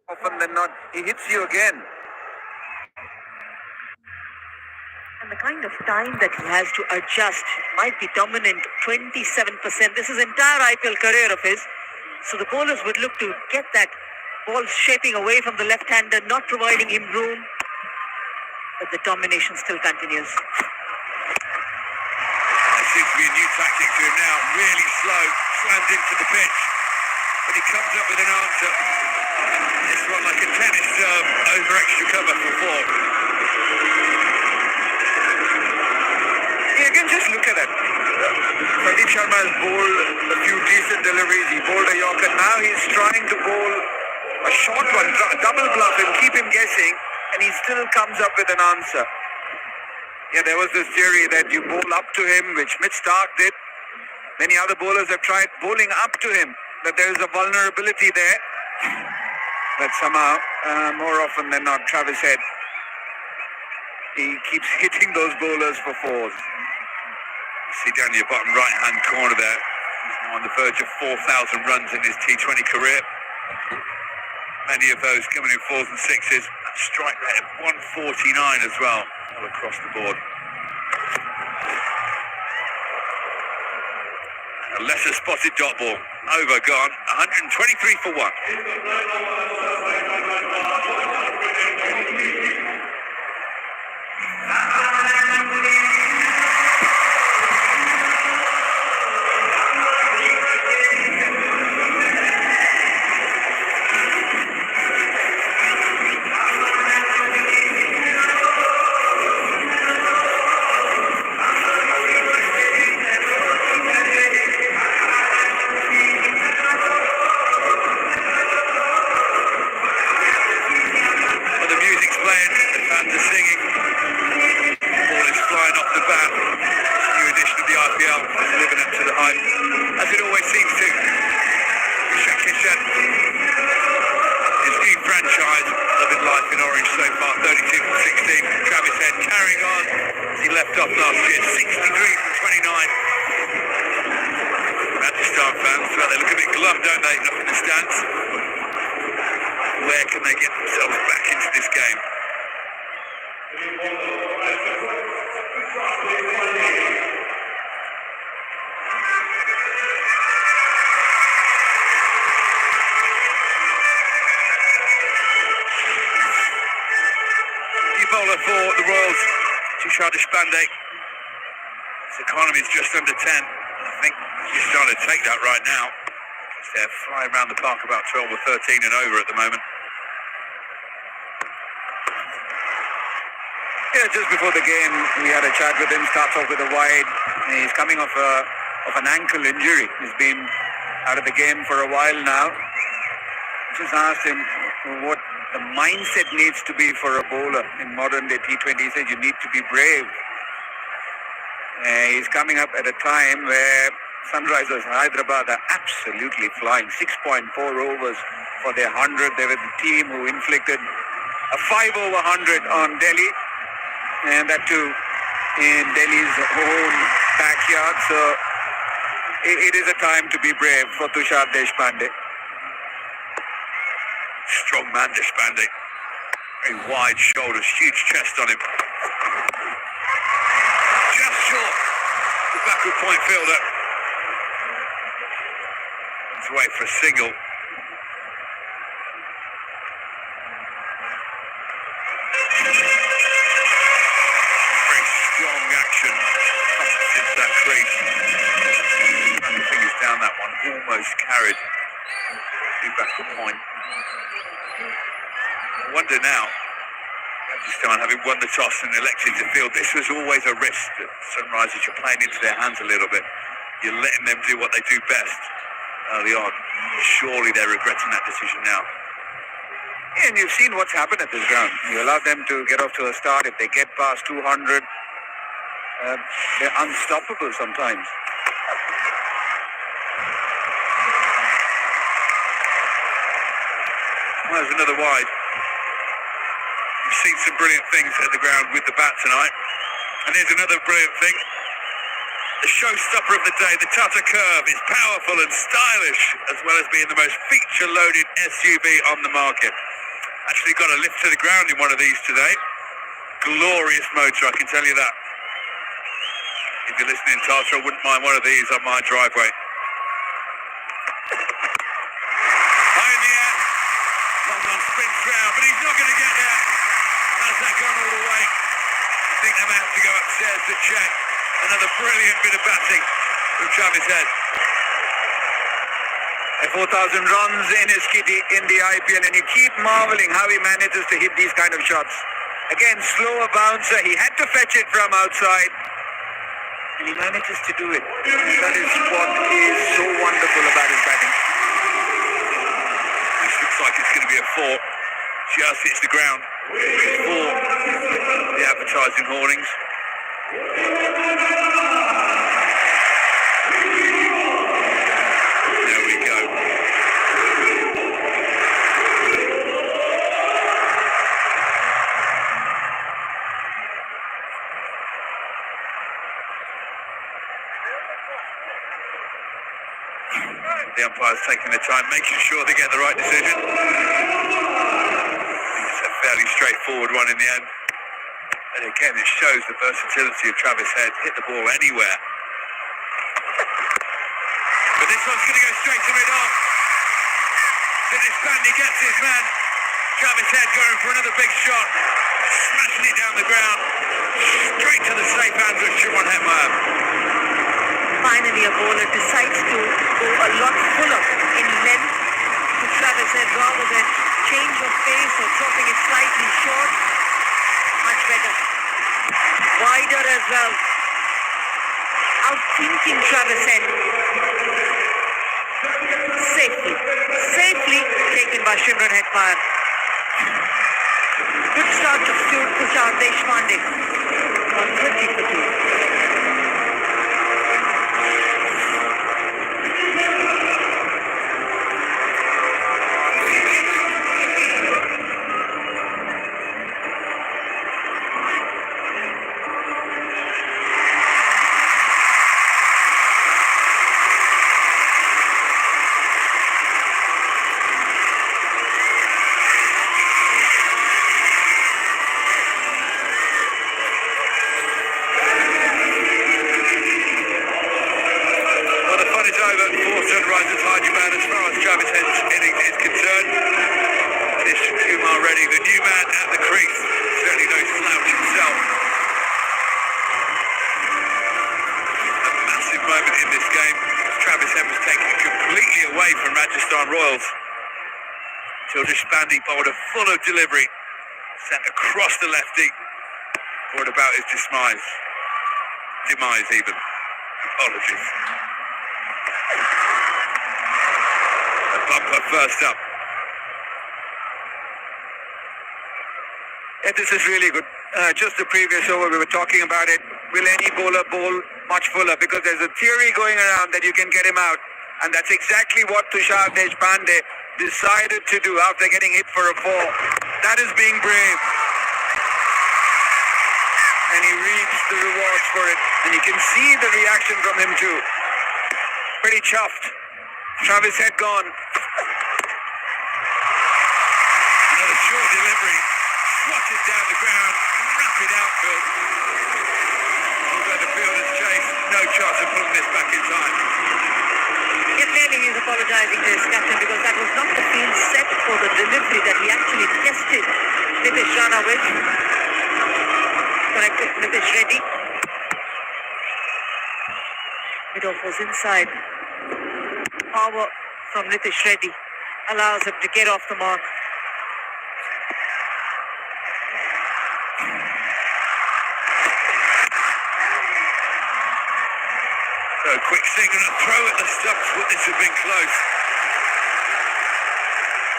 Often than not, he hits you again. And the kind of time that he has to adjust might be dominant, 27%. This is entire IPL career of his. So the bowlers would look to get that ball shaping away from the left-hander, not providing him room. But the domination still continues. It seems to be a new tactic to him now. Really slow, slams into the pitch. But he comes up with an answer. This one like a tennis serve over extra cover for four. Yeah, again, just look at it. Pradeep Sharma has bowled a few decent deliveries. He bowled a Yorker. Now he's trying to bowl a short one, double bluff him, keep him guessing, and he still comes up with an answer. Yeah, there was this theory that you bowl up to him, which Mitch Stark did. Many other bowlers have tried bowling up to him, that there is a vulnerability there. But somehow, more often than not, Travis Head, he keeps hitting those bowlers for fours. See down in your bottom right-hand corner there, he's now on the verge of 4,000 runs in his T20 career. Many of those coming in fours and sixes. That strike rate of 149 as well, all across the board. A lesser spotted dot ball, over, gone, 123 for one. His economy is just under 10. I think he's starting to take that right now. They're flying around the park about 12 or 13 and over at the moment. Yeah, just before the game, we had a chat with him. Starts off with a wide. He's coming off an ankle injury. He's been out of the game for a while now. Just asked him what the mindset needs to be for a bowler in modern day T20. He said you need to be brave. He's coming up at a time where Sunrisers Hyderabad are absolutely flying. 6.4 overs for their 100. They were the team who inflicted a 5 over 100 on Delhi, and that too in Delhi's own backyard. So it is a time to be brave for Tushar Deshpande. Strong man, Deshpande. Very wide shoulders, huge chest on him. Just short. The backward point fielder. He's away for a single. Very strong action. Punched into that crease. And the fingers down that one. Almost carried. To backward point. I wonder now, Pakistan having won the toss and elected to field, this was always a risk that Sunrisers, you're playing into their hands a little bit. You're letting them do what they do best early on. Surely they're regretting that decision now. Yeah, and you've seen what's happened at this ground. You allow them to get off to a start. If they get past 200, they're unstoppable sometimes. Well, there's another wide. We've seen some brilliant things at the ground with the bat tonight. And here's another brilliant thing. The showstopper of the day, the Tata Curve, is powerful and stylish, as well as being the most feature-loaded SUV on the market. Actually got a lift to the ground in one of these today. Glorious motor, I can tell you that. If you're listening, Tata, I wouldn't mind one of these on my driveway. High in the air. Long one spins round, but he's not going to get there. Has that gone all the way? I think they may have to go upstairs to check. Another brilliant bit of batting from Travis Head. 4,000 runs in his kitty in the IPL, and you keep marveling how he manages to hit these kind of shots. Again, slower bouncer. He had to fetch it from outside, and he manages to do it. That is what is so wonderful about his batting. This looks like it's going to be a 4. Just hits the ground. It's 4. The advertising hoardings. There we go. The umpire's taking their time, making sure they get the right decision. It's a fairly straightforward one in the end. And again, it shows the versatility of Travis Head. Hit the ball anywhere. But this one's going to go straight to mid-off. Deshpande gets his man. Travis Head going for another big shot. Smashing it down the ground. Straight to the safe hands of Shimon Hetmeyer. Finally, a bowler decides to go a lot fuller in length to Travis Head rather than change of pace or dropping it slightly short. Much better. Wider as well. Outthinking Travis Head. Safely taken by Shimron Hetmeyer. Good start to Tushar Deshpande on 20 for 2. Deshpande bowled a full of delivery, sent across the lefty, brought about his demise even. Apologies. A bumper first up. Yeah, this is really good. Just the previous over, we were talking about it. Will any bowler bowl much fuller? Because there's a theory going around that you can get him out. And that's exactly what Tushar Deshpande decided to do after getting hit for a 4. That is being brave. And he reaps the rewards for it. And you can see the reaction from him too. Pretty chuffed. Travis Head gone. Another short delivery. Swatted down the ground. Rapid outfield. Although the fielder's chase, no chance of putting this back in time. Yeah, clearly he's apologising to his captain because that was not the field set for the delivery that he actually tested Nitish Rana with. Corrected Nitish Reddy. Mid-off was inside. Power from Nitish Reddy allows him to get off the mark. So a quick single and a throw at the stumps, but this has been close.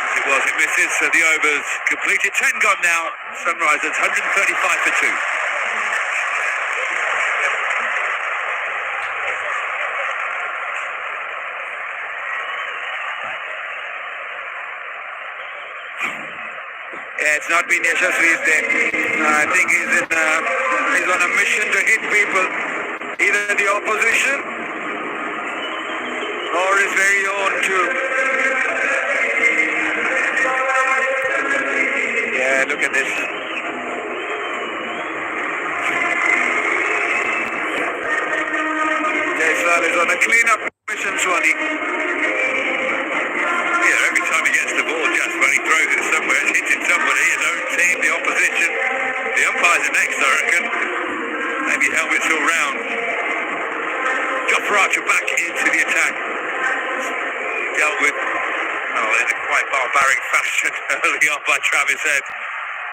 As it was, it misses, so the over's completed. 10 gone now. Sunrisers 135 for 2. Yeah, it's not been Yashasvi's day. I think he's on a mission to hit people, either the opposition or his very own too. Yeah, look at this. Jaiswal is on a clean-up mission, Swani. Yeah, every time he gets the ball, just when he throws it somewhere, it's hitting somebody, his own team, the opposition. The umpires are next, I reckon. Maybe helmets all round. Jofra Archer back into the attack. Dealt with, in a quite barbaric fashion early on by Travis Head.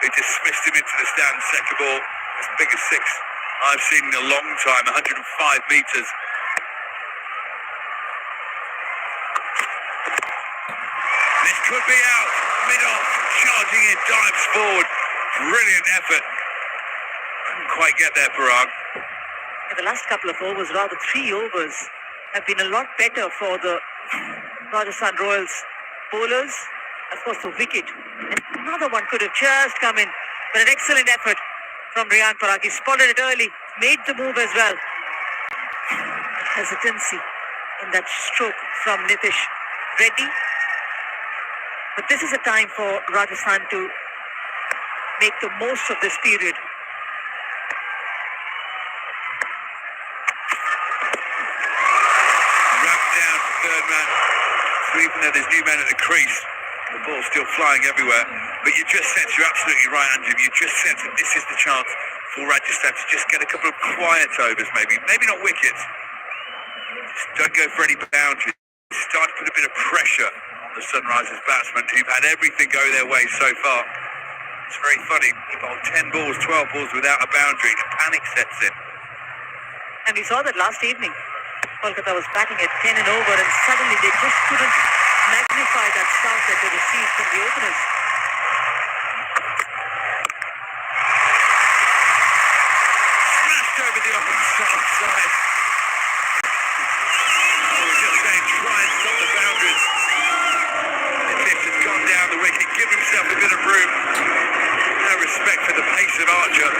They dismissed him into the stand. Second ball, as big as 6 I've seen in a long time, 105 metres. This could be out. Mid-off, charging in, dives forward. Brilliant effort. Couldn't quite get there, Parag. In the last couple of overs, rather 3 overs, have been a lot better for the Rajasthan Royals bowlers. Of course, the wicket. And another one could have just come in. But an excellent effort from Riyan Parag. He spotted it early, made the move as well. Hesitancy in that stroke from Nitish Reddy. But this is a time for Rajasthan to make the most of this period. Wrapped down to third man. So even though there's new men at the crease, the ball's still flying everywhere. But you just sense, you're absolutely right, Andrew, you just sense that this is the chance for Rajasthan to just get a couple of quiet overs maybe. Maybe not wickets. Just don't go for any boundaries. Start to put a bit of pressure on the Sunrisers batsmen who've had everything go their way so far. It's very funny. You bowl 10 balls, 12 balls without a boundary. The panic sets in. And we saw that last evening. Kolkata was batting at 10 and over, and suddenly they just couldn't magnify that start that they received from the openers. Smashed over the opposite side. I was just saying, try and stop the boundaries. Nitish has gone down the wicket, give himself a bit of room. No respect for the pace of Archer.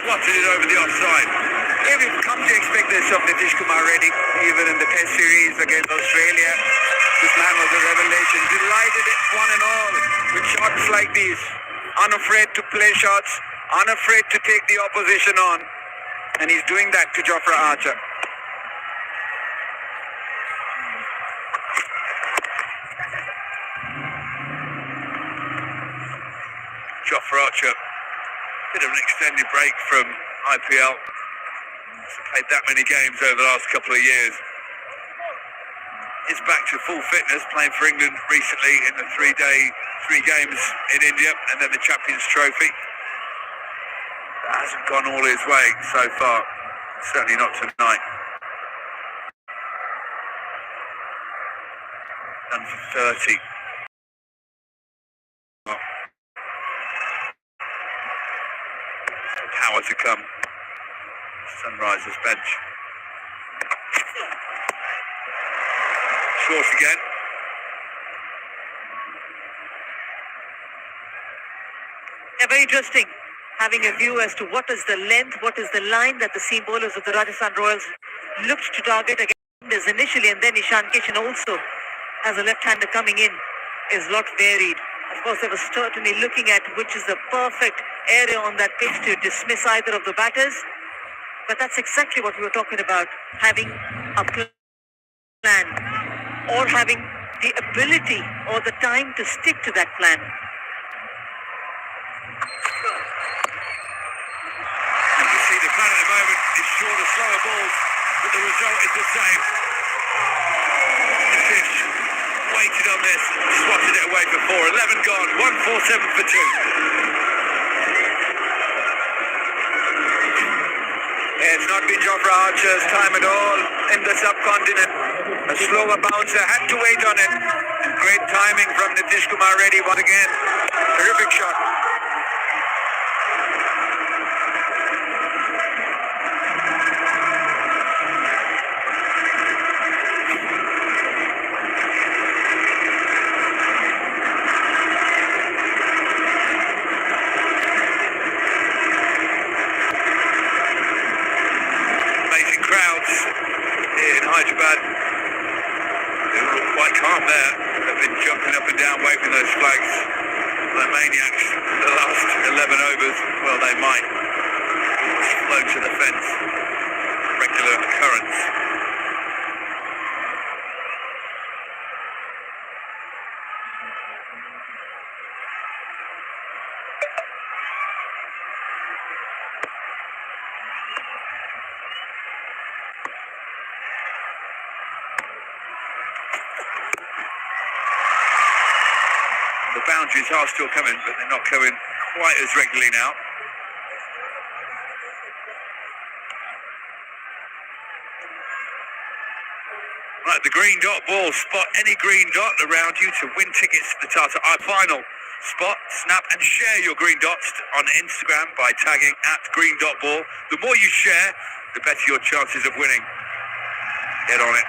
Swatted it over the offside. Yeah, we've come to expect this of Nitish Kumar Reddy, even in the Test series against Australia. This man was a revelation. Delighted it, one and all, with shots like these. Unafraid to play shots, unafraid to take the opposition on. And he's doing that to Jofra Archer. Jofra Archer, bit of an extended break from IPL. Hasn't played that many games over the last couple of years. Is back to full fitness, playing for England recently in the 3 games in India and then the Champions Trophy. That hasn't gone all his way so far, certainly not tonight. Done for 30. Power to come. Sunrisers bench. Short again. Yeah, very interesting. Having a view as to what is the length, what is the line that the seam bowlers of the Rajasthan Royals looked to target against initially, and then Ishan Kishan also, as a left-hander coming in, is not varied. Of course, they were certainly looking at which is the perfect area on that pitch to dismiss either of the batters. But that's exactly what we were talking about, having a plan or having the ability or the time to stick to that plan. You can see the plan at the moment is shorter, slower balls, but the result is the same. Nitish waited on this, swatted it away for 4. 11 gone, 147 for 2. It's not been Jofra Archer's time at all in the subcontinent. A slower bouncer, had to wait on it. Great timing from Nitish Kumar Reddy once again. Terrific shot. there have been jumping up and down, waving those flags like maniacs the last 11 overs. Well, they might float to the fence. Regular occurrence. The boundaries are still coming, but they're not coming quite as regularly now. Right, the green dot ball. Spot any green dot around you to win tickets to the Tata I Final. Spot, snap and share your green dots on Instagram by tagging @green.ball. The more you share, the better your chances of winning. Get on it.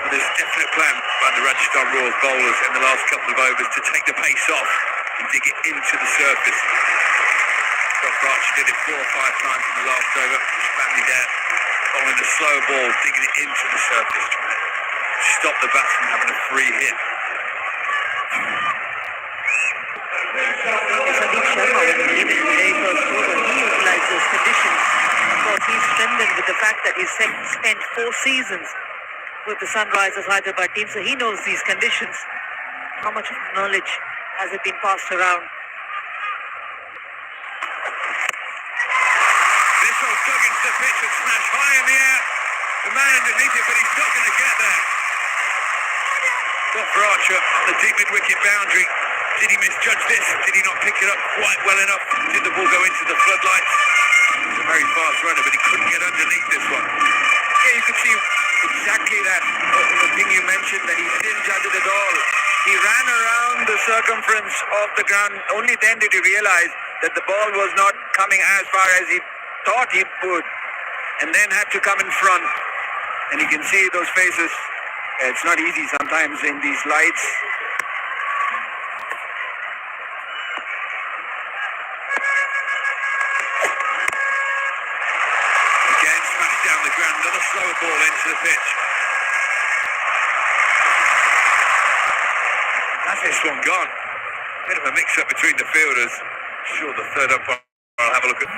There's a definite plan by the Rajasthan Royals bowlers in the last couple of overs to take the pace off and dig it into the surface. SRH did it 4 or 5 times in the last over. Stanley there, bowling a slow ball, digging it into the surface, trying to stop the batsman having a free hit. Sandeep Sharma, when he came in the very first over, he utilised those conditions. Of course, he's strengthened with the fact that he's spent 4 seasons with the Sunrisers Hyderabad team, so he knows these conditions. How much knowledge has it been passed around? This one's dug into the pitch and smashed high in the air. The man underneath it, but he's not going to get there. Got for Archer on the deep mid-wicket boundary. Did he misjudge this? Did he not pick it up quite well enough? Did the ball go into the floodlights? He's a very fast runner, but he couldn't get underneath this one. Yeah, you could see exactly that the thing you mentioned, that he didn't judge it at all. He ran around the circumference of the ground. Only then did he realize that the ball was not coming as far as he thought he would, and then had to come in front. And you can see those faces. It's not easy sometimes in these lights. Again, smashed down the ground. Another slower ball into the pitch. That's this one gone. Bit of a mix-up between the fielders. Sure, the third umpire will have a look at.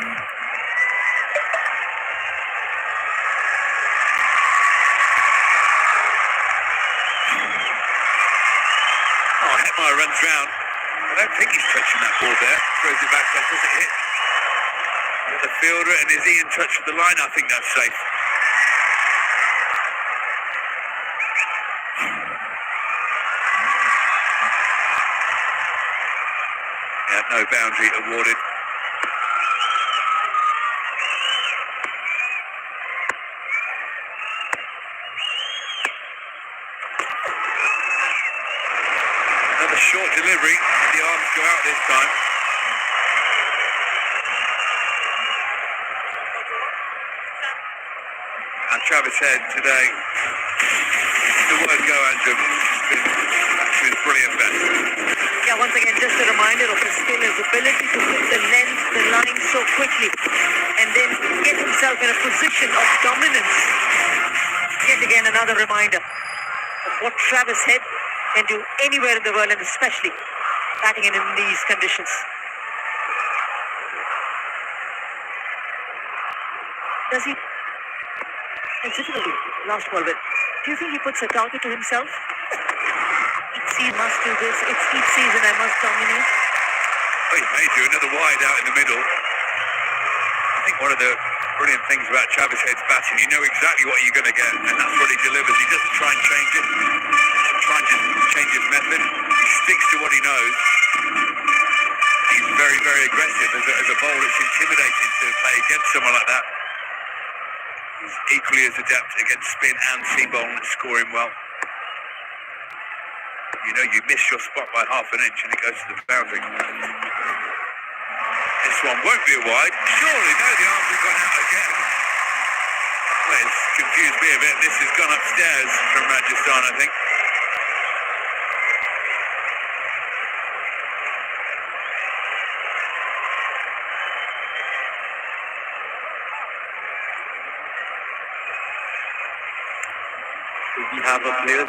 Oh, Hetmeyer runs round. I don't think he's touching that ball there. Throws it back up. Does it hit? The fielder, and is he in touch with the line? I think that's safe. Yeah, no boundary awarded. Another short delivery. The arms go out this time. And Travis Head today, the word go, Andrew, has been brilliant, Ben. Yeah, once again, just a reminder of his skill, his ability to hit the length, the line so quickly, and then get himself in a position of dominance. Yet again, another reminder of what Travis Head can do anywhere in the world, and especially batting in these conditions. Does he? It's difficult. Last ball, but do you think he puts a target to himself? Each season must do this. It's each season I must dominate. Well, he may do another wide out in the middle. I think one of the brilliant things about Travis Head's batting, you know exactly what you're going to get, and that's what he delivers. He doesn't try and change it. He doesn't try and just change his method. He sticks to what he knows. He's very, very aggressive. As a bowler, it's intimidating to play against someone like that. He's equally as adept against spin and seam bowling and scoring well. You know, you miss your spot by half an inch and it goes to the boundary. This one won't be a wide. Surely, no, the arms have gone out again. Well, it's confused me a bit. This has gone upstairs from Rajasthan, I think. We have a player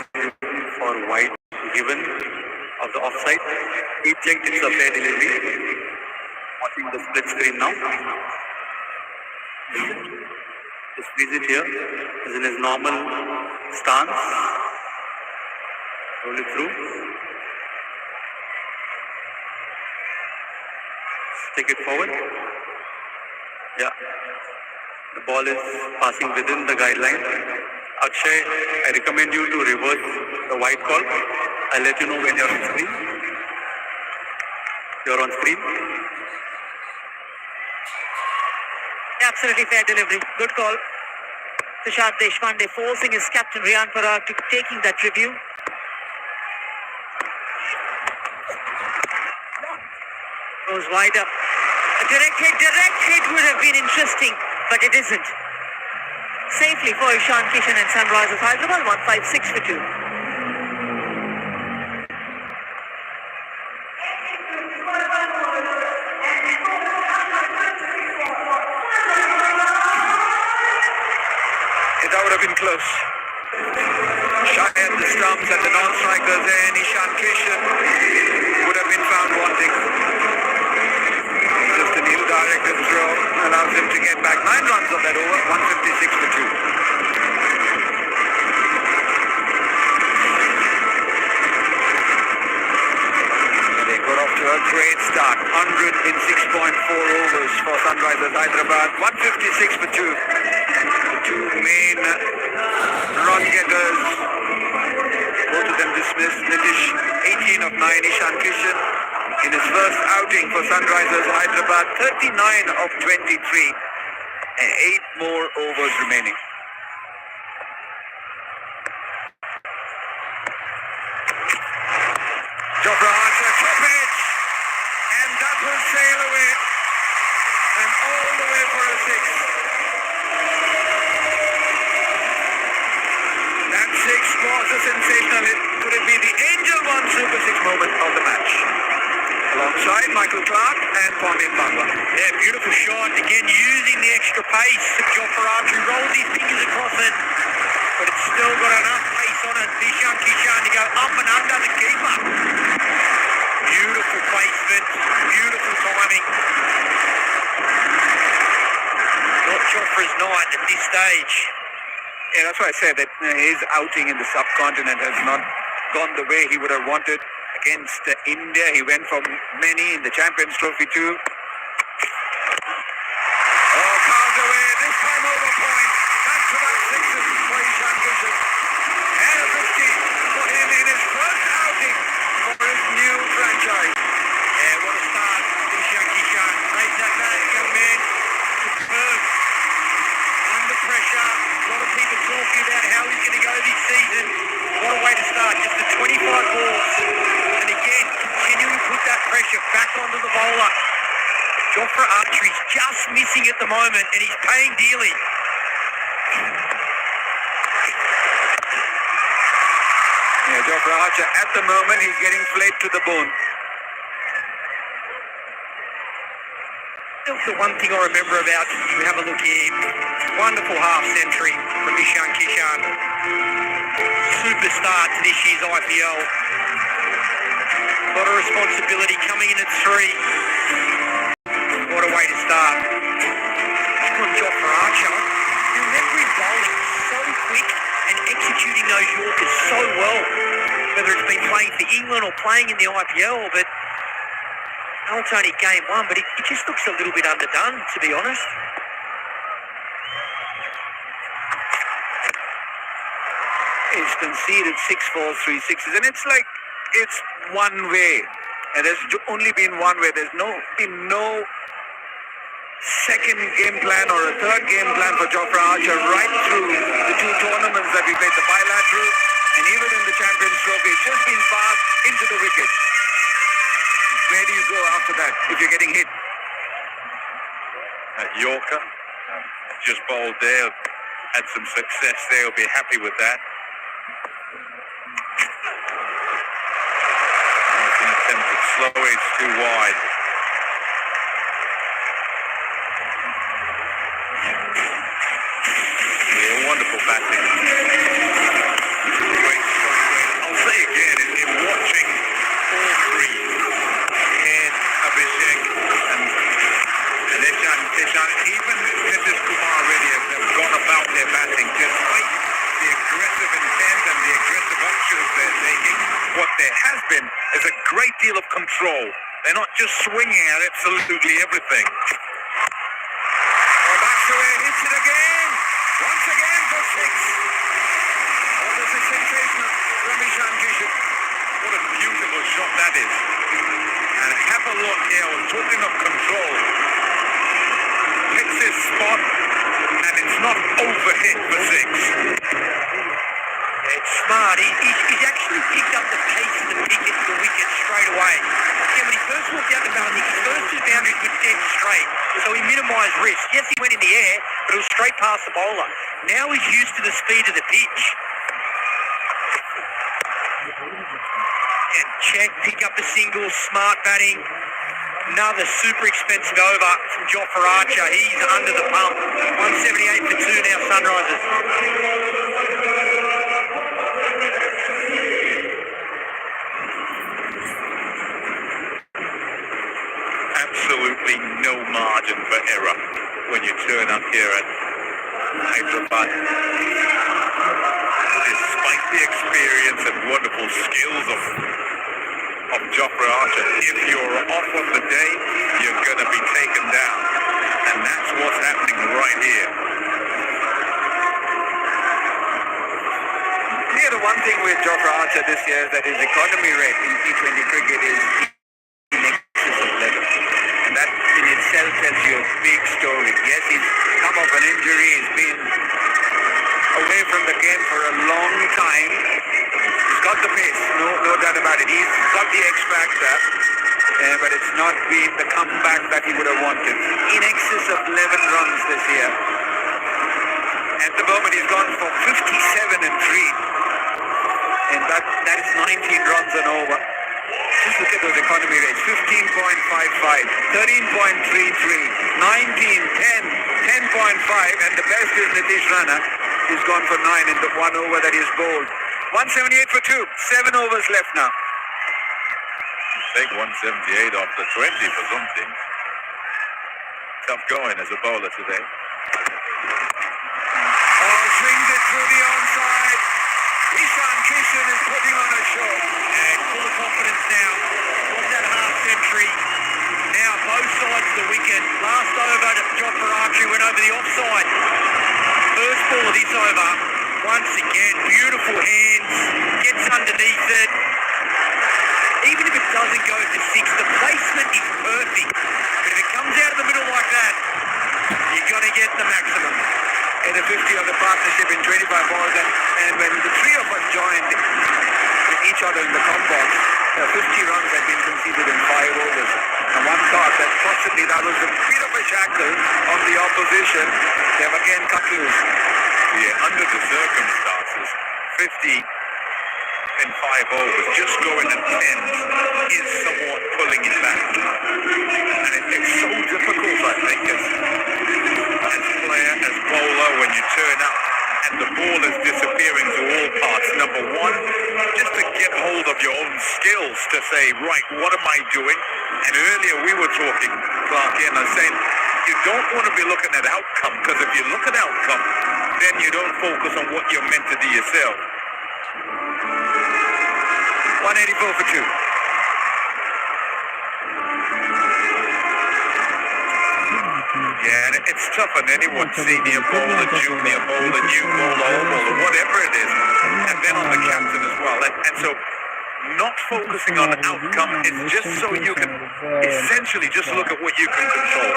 for wide given of the offside. He checked it's a fair delivery. Watching the split screen now. Just freeze it here. Is in his normal stance. Roll it through. Take it forward. Yeah. The ball is passing within the guideline. Akshay, I recommend you to reverse the white call. I'll let you know when you're on screen. You're on screen. Absolutely fair delivery. Good call. Tushar Deshpande forcing his captain Riyan Parag to taking that review. Goes wide up. A direct hit would have been interesting, but it isn't. Safely for Ishan Kishan and Sunrisers Hyderabad, 156 for 2. That would have been close. Shy at the stumps at the non-strikers end. Ishan Kishan would have been found wanting. Just an ill-directed throw allows him to get back 9 runs on that over, 156 for 2. They got off to a great start. 106.4 overs for Sunrisers Hyderabad, 156 for 2. The two main run getters, both of them dismissed. Nitish, 18 of 9. Ishan Kishan, in his first outing for Sunrisers Hyderabad, 39 of 23. And 8 more overs remaining. Jofra Archer, top edge, and that will sail away, and all the way for a 6. That 6 was a sensational hit. Could it be the Angel One Super 6 moment of the match? Alongside Michael Clark and Pandit Bangla. Yeah, beautiful shot. Again, using the extra pace. Jofra Archer rolls his fingers across it, but it's still got enough pace on it. Ishan Kishan to go up and under the keeper. Beautiful placement, beautiful timing. Not Jofra's night at this stage. Yeah, that's why I said that his outing in the subcontinent has not gone the way he would have wanted. Against India, he went for many in the Champions Trophy too. Oh, carved away, this time over point. Back-to-back sixes for Ishan Kishan. And a 50 for him in his first outing for his new franchise. Yeah, what a start. Ishan Kishan raised that bat, young man. Superb. Under pressure. A lot of people talking about how he's going to go this season. What a way to start. Just the 25 balls. And again, continuing to put that pressure back onto the bowler. Jofra Archer is just missing at the moment, and he's paying dearly. Yeah, Jofra Archer at the moment, he's getting flayed to the bone. The one thing I remember about, you have a look here, wonderful half century from Ishan Kishan. Superstar to this year's IPL. A lot of responsibility coming in at 3. What a way to start. On Jofra Archer, you remember his bowling so quick and executing those Yorkers so well. Whether it's been playing for England or playing in the IPL, but I know it's only game 1, but it just looks a little bit underdone, to be honest. He's conceded 6 4s, 3 6s, and it's like it's one way. And there's only been one way. There's been no second game plan or a third game plan for Jofra Archer right through the 2 tournaments that we played, the bilateral and even in the Champions Trophy. It's just been passed into the wicket. Where do you go after that if you're getting hit? Yorker just bowled there, had some success there, will be happy with that. It's an attempt at slow edge too wide. Yeah, wonderful batting. Now, even Mrs. Kumar Reddy have gone about their batting, despite the aggressive intent and the aggressive options they're taking. What there has been is a great deal of control. They're not just swinging at absolutely everything. Oh, that's the way, hits it again. Once again for six. Oh, this is sensational. Ravishan Kishan. What a beautiful shot that is. And have a look here, we're talking of control. Hits his spot, and it's not overhit for six. It's smart. He's actually picked up the pace of the wicket straight away. Again, when he first walked out the boundary, his first two boundaries were dead straight, so he minimised risk. Yes, he went in the air, but it was straight past the bowler. Now he's used to the speed of the pitch. And check, pick up the single, smart batting. Another super expensive over from Jofra Archer. He's under the pump. 178 for 2 now, Sunrisers. Absolutely no margin for error when you turn up here at Hyderabad. Despite the experience and wonderful skills of Jofra Archer, if you're off on the day, you're going to be taken down. And that's what's happening right here. Yeah, the one thing with Jofra Archer this year is that his economy rate in T20 cricket is in excess of 11. And that in itself tells you a big story. Yes, he's come off an injury, he's been away from the game for a long time. He's got the pace, no doubt about it. He's got the X factor, but it's not been the comeback that he would have wanted. In excess of 11 runs this year. At the moment, he's gone for 57 and 3. And that is 19 runs and over. Just look at those economy rates. 15.55, 13.33, 19, 10, 10.5, and the best is Nitish Rana, who's gone for 9 in the 1 over that he's bowled. 178 for 2, 7 overs left now. Take 178 off the 20 for something. Tough going as a bowler today. Oh, swings it through the onside. Ishan Kishan is putting on a show. And full of confidence now. Got that half century. Now both sides of the wicket. Last over to Jofra Archer went over the offside. First ball of this over. Once again, beautiful hands. Gets underneath it. Even if it doesn't go to 6, the placement is perfect. But if it comes out of the middle like that, you're going to get the maximum. And a 50 on the partnership in 25 balls, and when the three of us joined with each other in the combox, 50 runs had been conceded in 5 overs. And one thought that possibly that was a bit of a shackle on the opposition. They've again cut loose. Yeah, under the circumstances, 50 in 5 overs, just going at 10 is somewhat pulling it back. And it's so difficult, I think, as player, as bowler, when you turn up and the ball is disappearing to all parts. Number one, just to get hold of your own skills to say, right, what am I doing? And earlier we were talking, Clark, and I was saying, you don't want to be looking at outcome, because if you look at outcome, then you don't focus on what you're meant to do yourself. 184 for 2. Yeah, and it's tough on anyone, senior bowler, junior bowler, new bowler, old bowler, whatever it is, and then on the captain as well. And so not focusing on outcome is just so you can essentially just look at what you can control.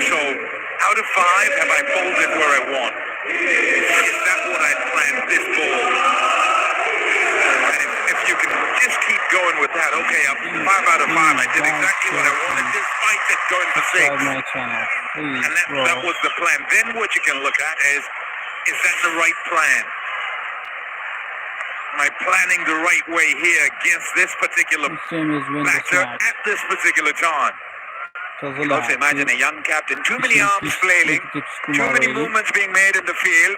So out of 5, have I bowled it where I want? Is that what I planned this ball? And if you can just keep going with that, okay, I'm 5 out of 5, I did exactly what I wanted, despite it going for 6. And that was the plan. Then what you can look at is that the right plan? Am I planning the right way here against this particular batter at this particular time? Also imagine a young captain, too many arms flailing, too many movements being made in the field.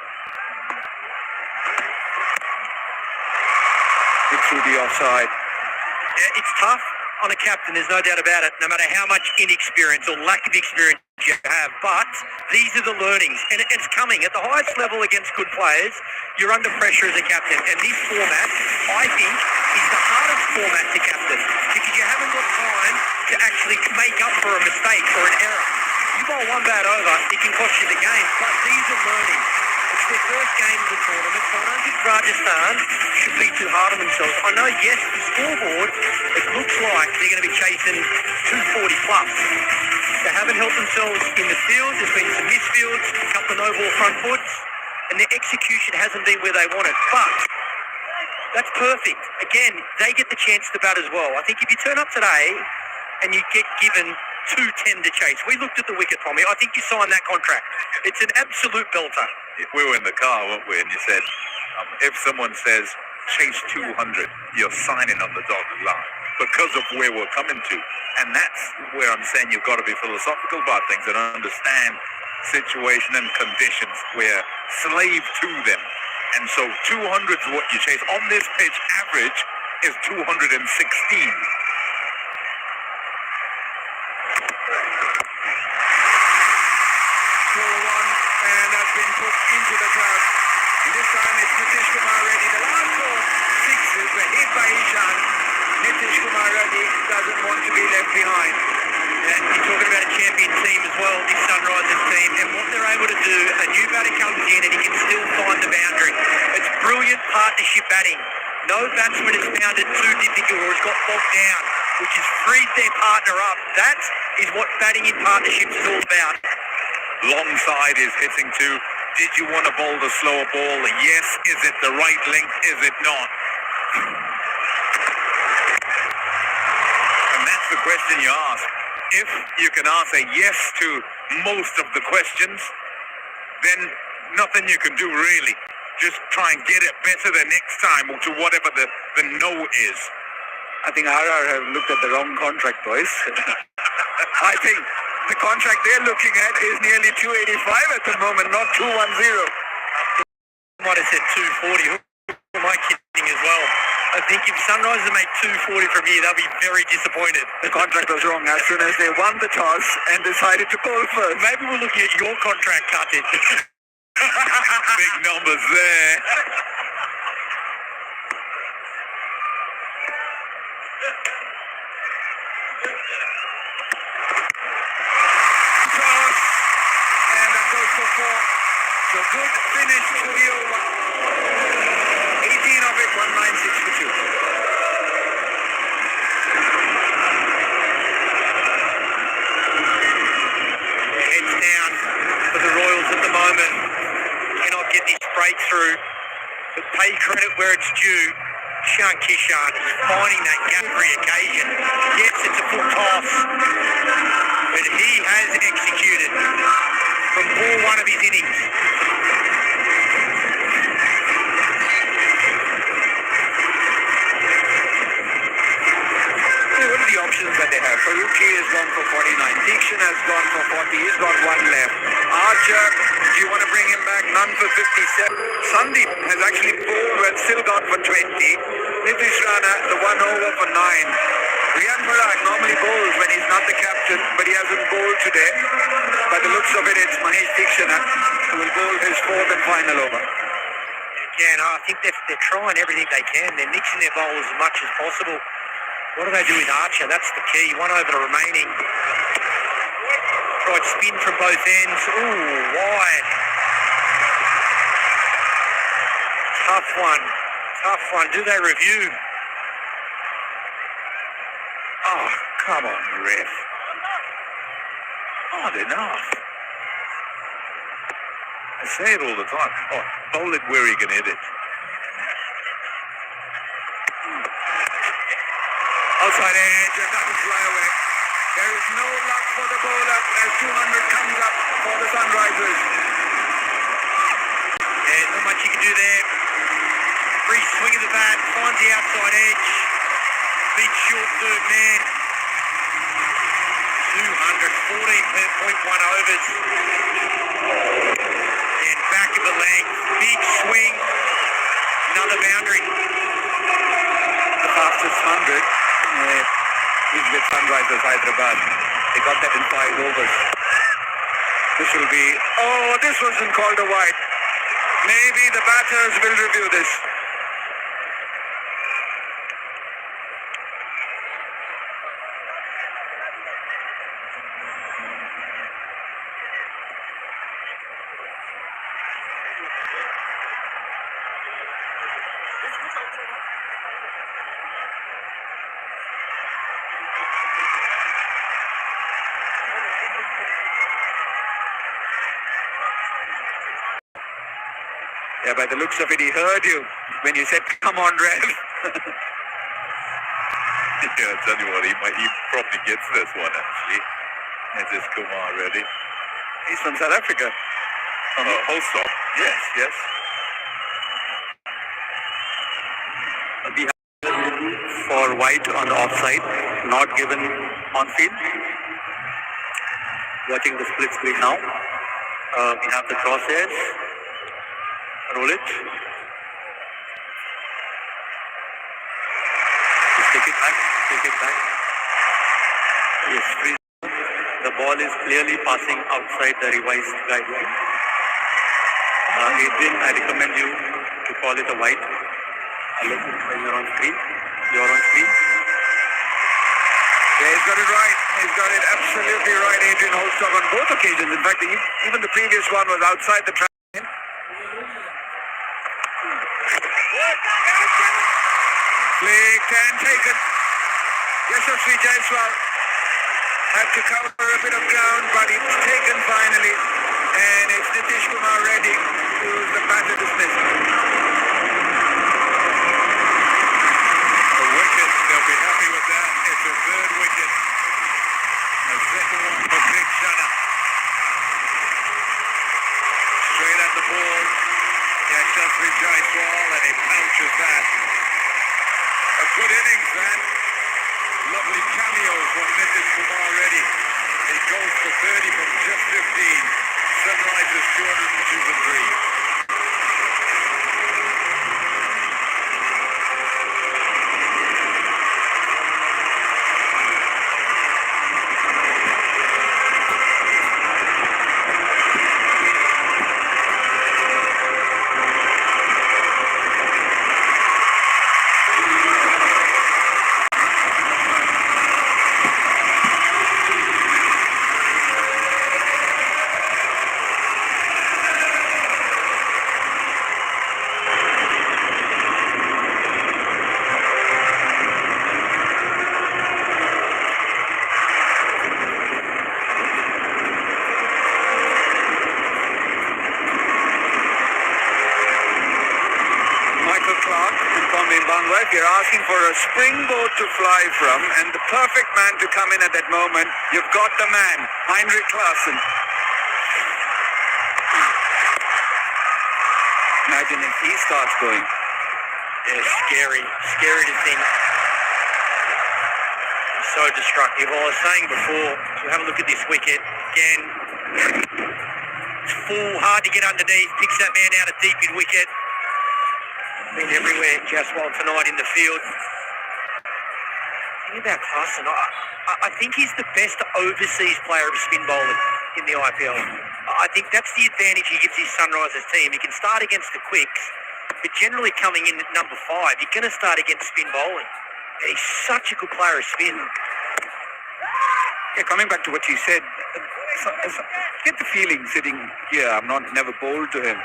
It's through the offside. Yeah, it's tough. on a captain, there's no doubt about it, no matter how much inexperience or lack of experience you have. But these are the learnings, and it's coming. At the highest level against good players, you're under pressure as a captain. And this format, I think, is the hardest format to captain because you haven't got time to actually make up for a mistake or an error. You bowl one bad over, it can cost you the game. But these are learnings. It's their first game of the tournament, so I don't think Rajasthan should be too hard on themselves. I know, yes, the scoreboard, it looks like they're going to be chasing 240 plus. They haven't helped themselves in the field. There's been some misfields, a couple of no-ball front foots, and their execution hasn't been where they wanted. But that's perfect. Again, they get the chance to bat as well. I think if you turn up today and you get given 210 to chase, we looked at the wicket, Tommy. I think you signed that contract. It's an absolute belter. We were in the car, weren't we? And you said, if someone says, chase 200, you're signing on the dotted line because of where we're coming to. And that's where I'm saying you've got to be philosophical about things and understand situation and conditions. We're slave to them. And so 200 is what you chase. On this pitch, average is 216. And that's been put into the crowd. This time it's Nitish Kumar Reddy. The last 4 sixes were hit by Ishan. Nitish Kumar Reddy doesn't want to be left behind. And you're talking about a champion team as well, this Sunrisers team, and what they're able to do. A new batter comes in and he can still find the boundary. It's brilliant partnership batting. No batsman has found it too difficult or has got bogged down, which has freed their partner up. That is what batting in partnerships is all about. Long side is hitting too. Did you want to bowl the slower ball? Yes. Is it the right length? Is it not? And that's the question you ask. If you can answer yes to most of the questions, then nothing you can do really. Just try and get it better the next time or to whatever the no is. I think RR have looked at the wrong contract, boys. I think the contract they're looking at is nearly 285 at the moment, not 210. Might have said 240. Who am I kidding as well? I think if Sunrisers make 240 from here, they'll be very disappointed. The contract was wrong as soon as they won the toss and decided to bowl first. Maybe we're looking at your contract cut it. Big numbers there. Toss, and that goes for 4. So good finish to the over. 18 of it, 196 for 2. Heads down for the Royals at the moment. Cannot get this breakthrough, but pay credit where it's due. Shan Kishan is finding that gap every occasion. Yes, it's a full toss, but he has executed from ball 1 of his innings. What are the options that they have? Faruqi has gone for 49. Dikshan has gone for 40. He's got 1 left. Archer, do you want to bring him back? None for 57. Sandeep has actually bowled well, still gone for 20. Nitish Rana, the 1 over for 9. Riyan Parag normally bowls when he's not the captain, but he hasn't bowled today. By the looks of it, it's Mahesh Dikshana who will bowl his 4th and final over. Again, I think they're trying everything they can. They're mixing their bowls as much as possible. What do they do with Archer? That's the key. 1 over the remaining. Tried spin from both ends. Ooh, wide. Tough one. Tough one. Do they review? Oh, come on, ref. Hard enough. I say it all the time. Oh, bowl it where he can hit it. Outside edge, and that will fly away. There is no luck for the bowler as 200 comes up for the Sunrisers. Yeah, not much you can do there. Free swing of the bat, finds the outside edge. Big short third man. 214.1 overs. And back of the leg, big swing. Another boundary. The fastest 100. He innings with Sunrisers Hyderabad. They got that in 5 overs. This will be... Oh, this wasn't called a wide. Maybe the batters will review this. Yeah, by the looks of it, he heard you when you said, "Come on, Rev." Yeah, I tell you what, he probably gets this one actually. This is Kumar ready. He's from South Africa. Holstop. Yes, yes. We have for white on the offside, not given on field. Watching the split screen now. We have the crosshairs. Roll it. Just take it back. Take it back. Yes, freeze. The ball is clearly passing outside the revised guideline. Adrian, I recommend you to call it a wide. Unless you're on screen. You're on screen. Yeah, he's got it right. He's got it absolutely right, Adrian Holstock, on both occasions. In fact, even the previous one was outside the track. Flicked and taken. Yashasvi Jaiswal had to cover a bit of ground, but it's taken finally. And it's Nitish Kumar Reddy who's the batter dismissed. A wicket, they'll be happy with that. It's a third wicket. The second one for Big Shana. Straight at the ball. Yashasvi Jaiswal, and he pouches that. A good innings, man. Lovely cameo from Nitish Kumar Reddy. He goes for 30 from just 15. Sunrisers 202 for 3. If you're asking for a springboard to fly from and the perfect man to come in at that moment, you've got the man, Heinrich Klaassen. Imagine if he starts going. Yeah, scary. Scary to think. So destructive. I was saying before, so have a look at this wicket. Again, it's full, hard to get underneath. Picks that man out of deep mid-wicket. Been everywhere, Jaiswal tonight in the field. Think about Klaassen. I think he's the best overseas player of spin bowling in the IPL. I think that's the advantage he gives his Sunrisers team. He can start against the quicks, but generally coming in at number 5, you're going to start against spin bowling. And he's such a good player of spin. Yeah, coming back to what you said, get the feeling sitting here, never bowled to him,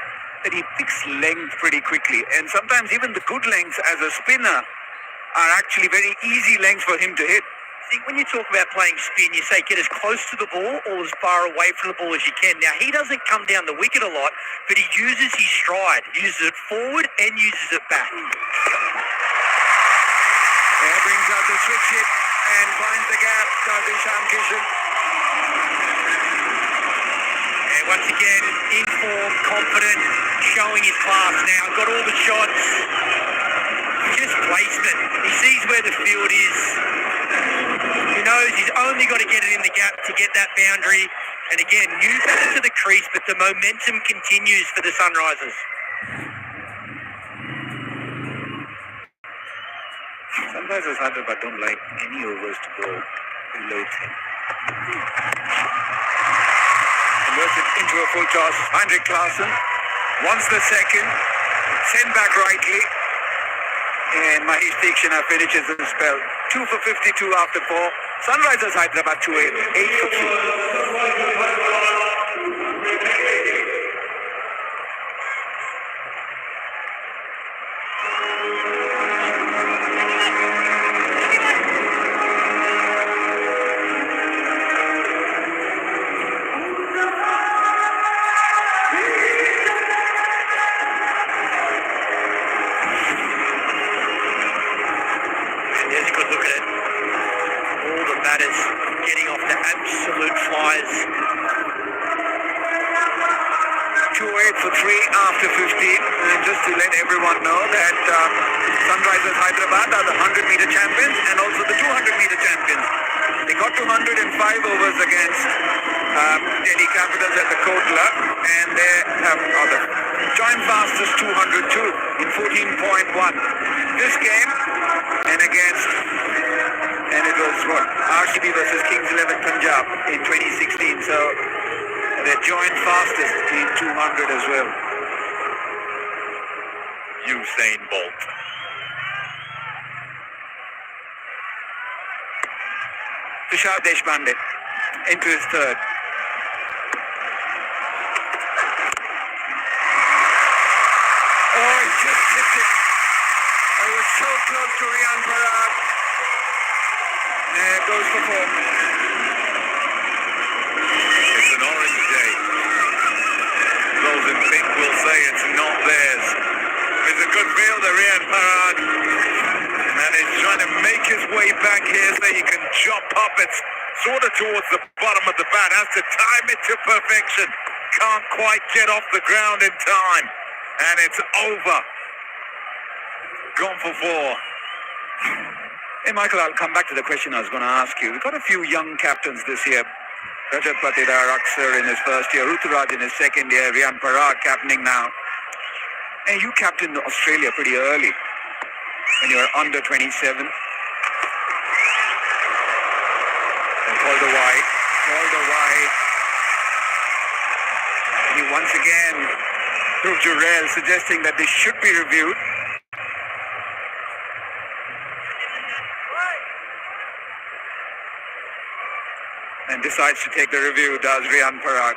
that he picks length pretty quickly, and sometimes even the good lengths as a spinner are actually very easy lengths for him to hit. I think when you talk about playing spin, you say get as close to the ball or as far away from the ball as you can. Now, he doesn't come down the wicket a lot, but he uses his stride, uses it forward and uses it back. There brings out the switch hit and finds the gap, Isham Kishan. And once again, in form, confident, showing his class now. Got all the shots. Just placement. He sees where the field is. He knows he's only got to get it in the gap to get that boundary. And again, new back to the crease, but the momentum continues for the Sunrisers. Sunrisers Hyderabad don't like any overs to go below 10. Converts it into a full toss. Heinrich Klaassen wants the second. Sent back rightly. And Mahesh Theekshana finishes the spell. 2 for 52 after 4. Sunrisers Hyderabad 2 8 for 3. Yes, good look at it. All the batters getting off the absolute flyers. 2-8 for 3 after 15. And just to let everyone know that Sunrisers Hyderabad are the 100-meter champions and also the 200-meter champions. They got to 105 overs against Delhi Capitals at the Kotla, and they are the joint fastest 202 in 14.1. This game and it was RCB versus Kings 11 Punjab in 2016. So they're joint fastest in 200 as well. Usain Bolt. Tushar Deshpande into his third. Oh, he just tipped it. I was so close to Riyan Parag. There goes for 4. It's an orange day. Those in pink will say it's not theirs. It's a good fielder, Riyan Parag. And he's trying to make his way back here so he can chop up. It's sort of towards the bottom of the bat. Has to time it to perfection. Can't quite get off the ground in time. And it's over. Gone for 4. Hey, Michael, I'll come back to the question I was going to ask you. We've got a few young captains this year. Rajat Patidar Aksar in his first year, Ruturaj in his second year, Riyan Parag captaining now. And you captained Australia pretty early when you were under 27. And called a wide. And he once again threw Jurel, suggesting that this should be reviewed. And decides to take the review, does Riyan Parag.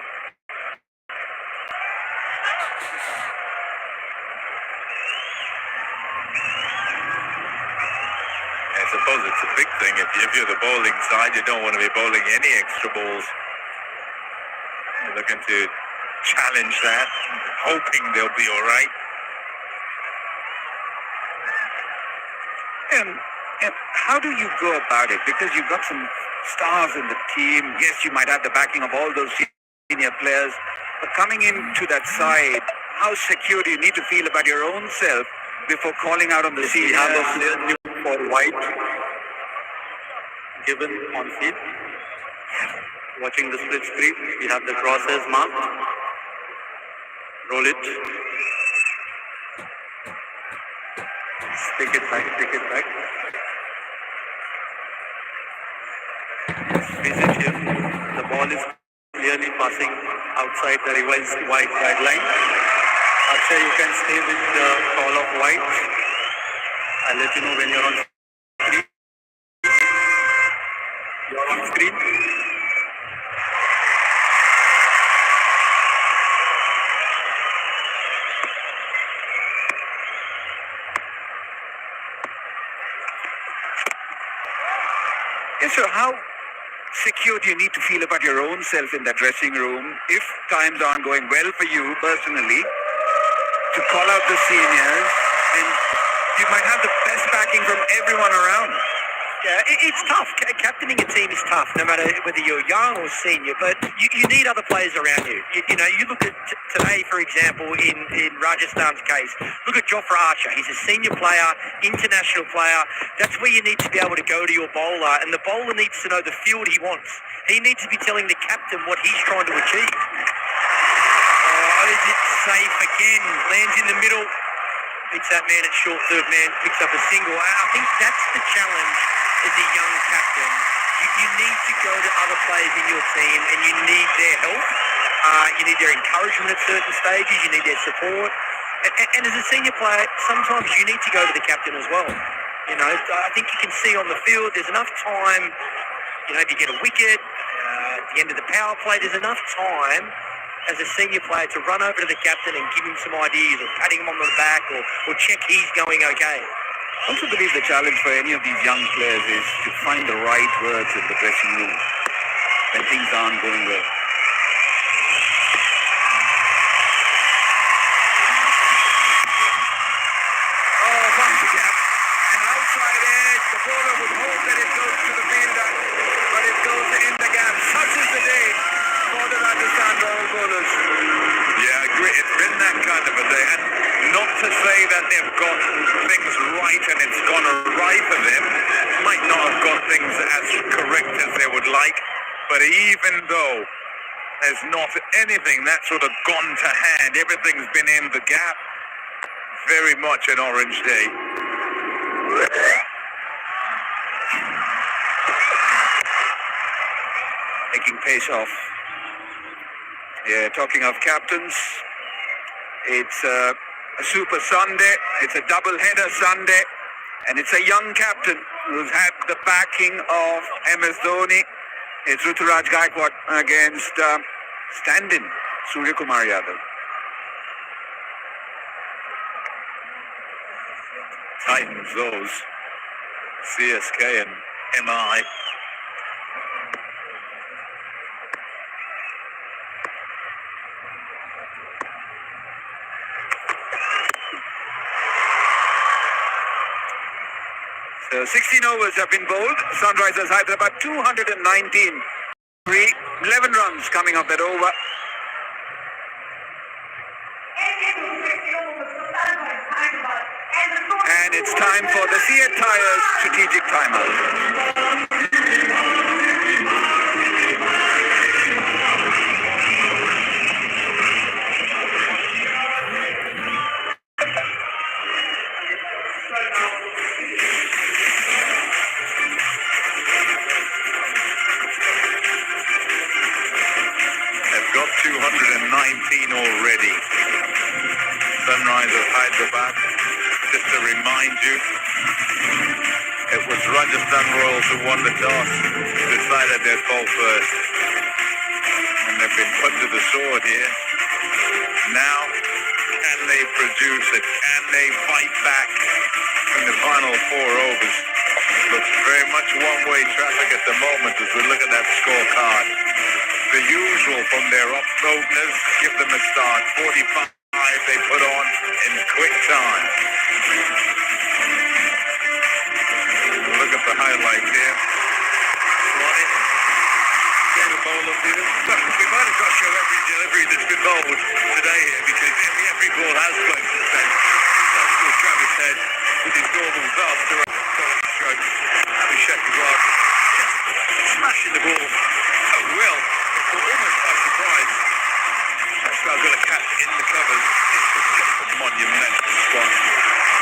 I suppose it's a big thing. If you're the bowling side, you don't want to be bowling any extra balls. You're looking to challenge that, hoping they'll be all right. And how do you go about it? Because you've got some stars in the team. Yes, you might have the backing of all those senior players, but coming into that side, how secure do you need to feel about your own self before calling out on the seniors? We have a player new for white given on field. Watching the split screen, we have the crosses marked. Roll it. Take it back. Visit here. The ball is clearly passing outside the revised white guideline. Akshay, you can stay with the call of white. I'll let you know when you're on screen. You're on screen. Yes, sir. How secure do you need to feel about your own self in that dressing room if times aren't going well for you personally to call out the seniors, and you might have the best backing from everyone around? Yeah, it's tough. Captaining a team is tough, no matter whether you're young or senior, but you need other players around you. You know, you look at today, for example, in Rajasthan's case, look at Jofra Archer. He's a senior player, international player. That's where you need to be able to go to your bowler, and the bowler needs to know the field he wants. He needs to be telling the captain what he's trying to achieve. Oh, is it safe again? Lands in the middle. It's that man at short third man, picks up a single. I think that's the challenge as a young captain. You need to go to other players in your team and you need their help. You need their encouragement at certain stages. You need their support. And as a senior player, sometimes you need to go to the captain as well. You know, I think you can see on the field there's enough time, you know, if you get a wicket, at the end of the power play, there's enough time as a senior player to run over to the captain and give him some ideas or patting him on the back or check he's going okay. I also believe the challenge for any of these young players is to find the right words in the dressing room when things aren't going well. Oh, finds the gap. An outside edge. The bowler would hope that it goes to the fielder, but it goes in the gap. Such is the day for the Rajasthan Royal bowlers. Yeah, I agree. It's been that kind of a day. And not to say that they've got things right and it's gone awry for them. Might not have got things as correct as they would like. But even though there's not anything that's sort of gone to hand, everything's been in the gap. Very much an orange day. Taking pace off. Yeah, talking of captains, it's a Super Sunday, it's a double-header Sunday, and it's a young captain who's had the backing of MS Dhoni. It's Ruturaj Gaikwad against stand-in Surya Kumar Yadav. Titans, those. CSK and MI. So 16 overs have been bowled. Sunrisers Hyderabad 219. 11 runs coming off that over. And it's time for the Fiat Tyres strategic timeout. They've got 219 already. Sunrisers Hyderabad. Just to remind you, it was Rajasthan Royals who won the toss, decided they'd bowl first. And they've been put to the sword here. Now, can they produce it? Can they fight back in the final 4 overs? Looks very much one-way traffic at the moment as we look at that scorecard. The usual from their openers, give them a start. 45 they put on in quick time. Look at the highlight here. Ronnie, gave a bowl of here. We might have got to show every delivery that's been bowled today here because every ball has flown to the fence. That's what Travis said with his normal velvet stroke. Shepherd Rock smashing the ball at will, almost by surprise. I've got a catch in the covers. It's just a monumental spot.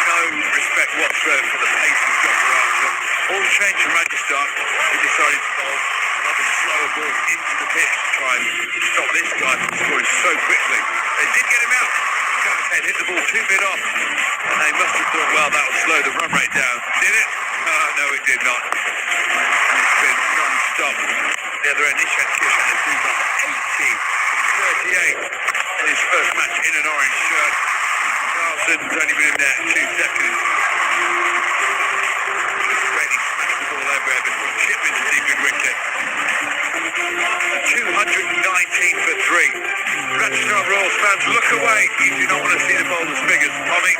No respect whatsoever for the pace of Dr. Archer. All the change from Rajasthan, he decided to bowl another slower ball into the pitch to try and stop this guy from scoring so quickly. They did get him out. Travis Head hit the ball 2 mid off. And they must have thought, well, that will slow the run rate down. Did it? No, it did not. And it's been non-stop. The other end, Nishan Kishan has moved up 80 from 38 in his first match in an orange shirt. Carlson's only been in there 2 seconds. Brady smashed the ball overhead before chipping the deep in wicket. 219 for 3. Rajasthan Royals fans, look away. You do not want to see the bowler's figures. Tommy,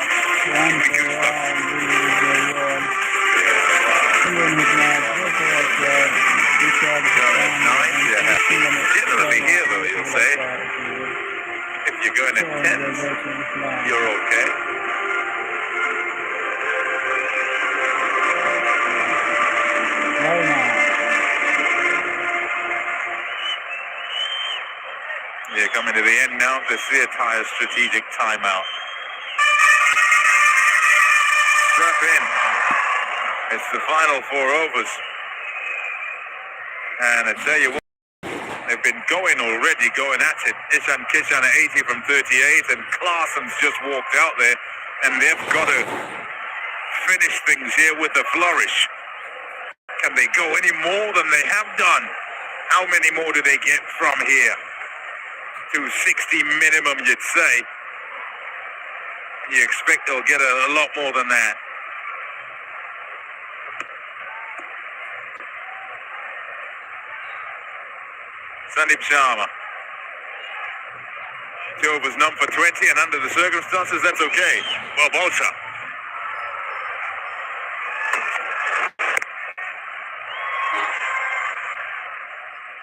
give me goosebumps. Nice, yeah. Generally here, though, you'll say, if you're going at 10s, you're okay. We're coming to the end now of the Fiat Tyres strategic timeout. strap in. It's the final 4 overs. And I tell you what, they've been going at it. Ishan Kishan at 80 from 38, and Klaassen's just walked out there, and they've got to finish things here with a flourish. Can they go any more than they have done? How many more do they get from here? 260 minimum, you'd say. You expect they'll get a lot more than that. Sandeep Sharma. 2 overs, none for 20, and under the circumstances, that's okay. Well, Bolsa.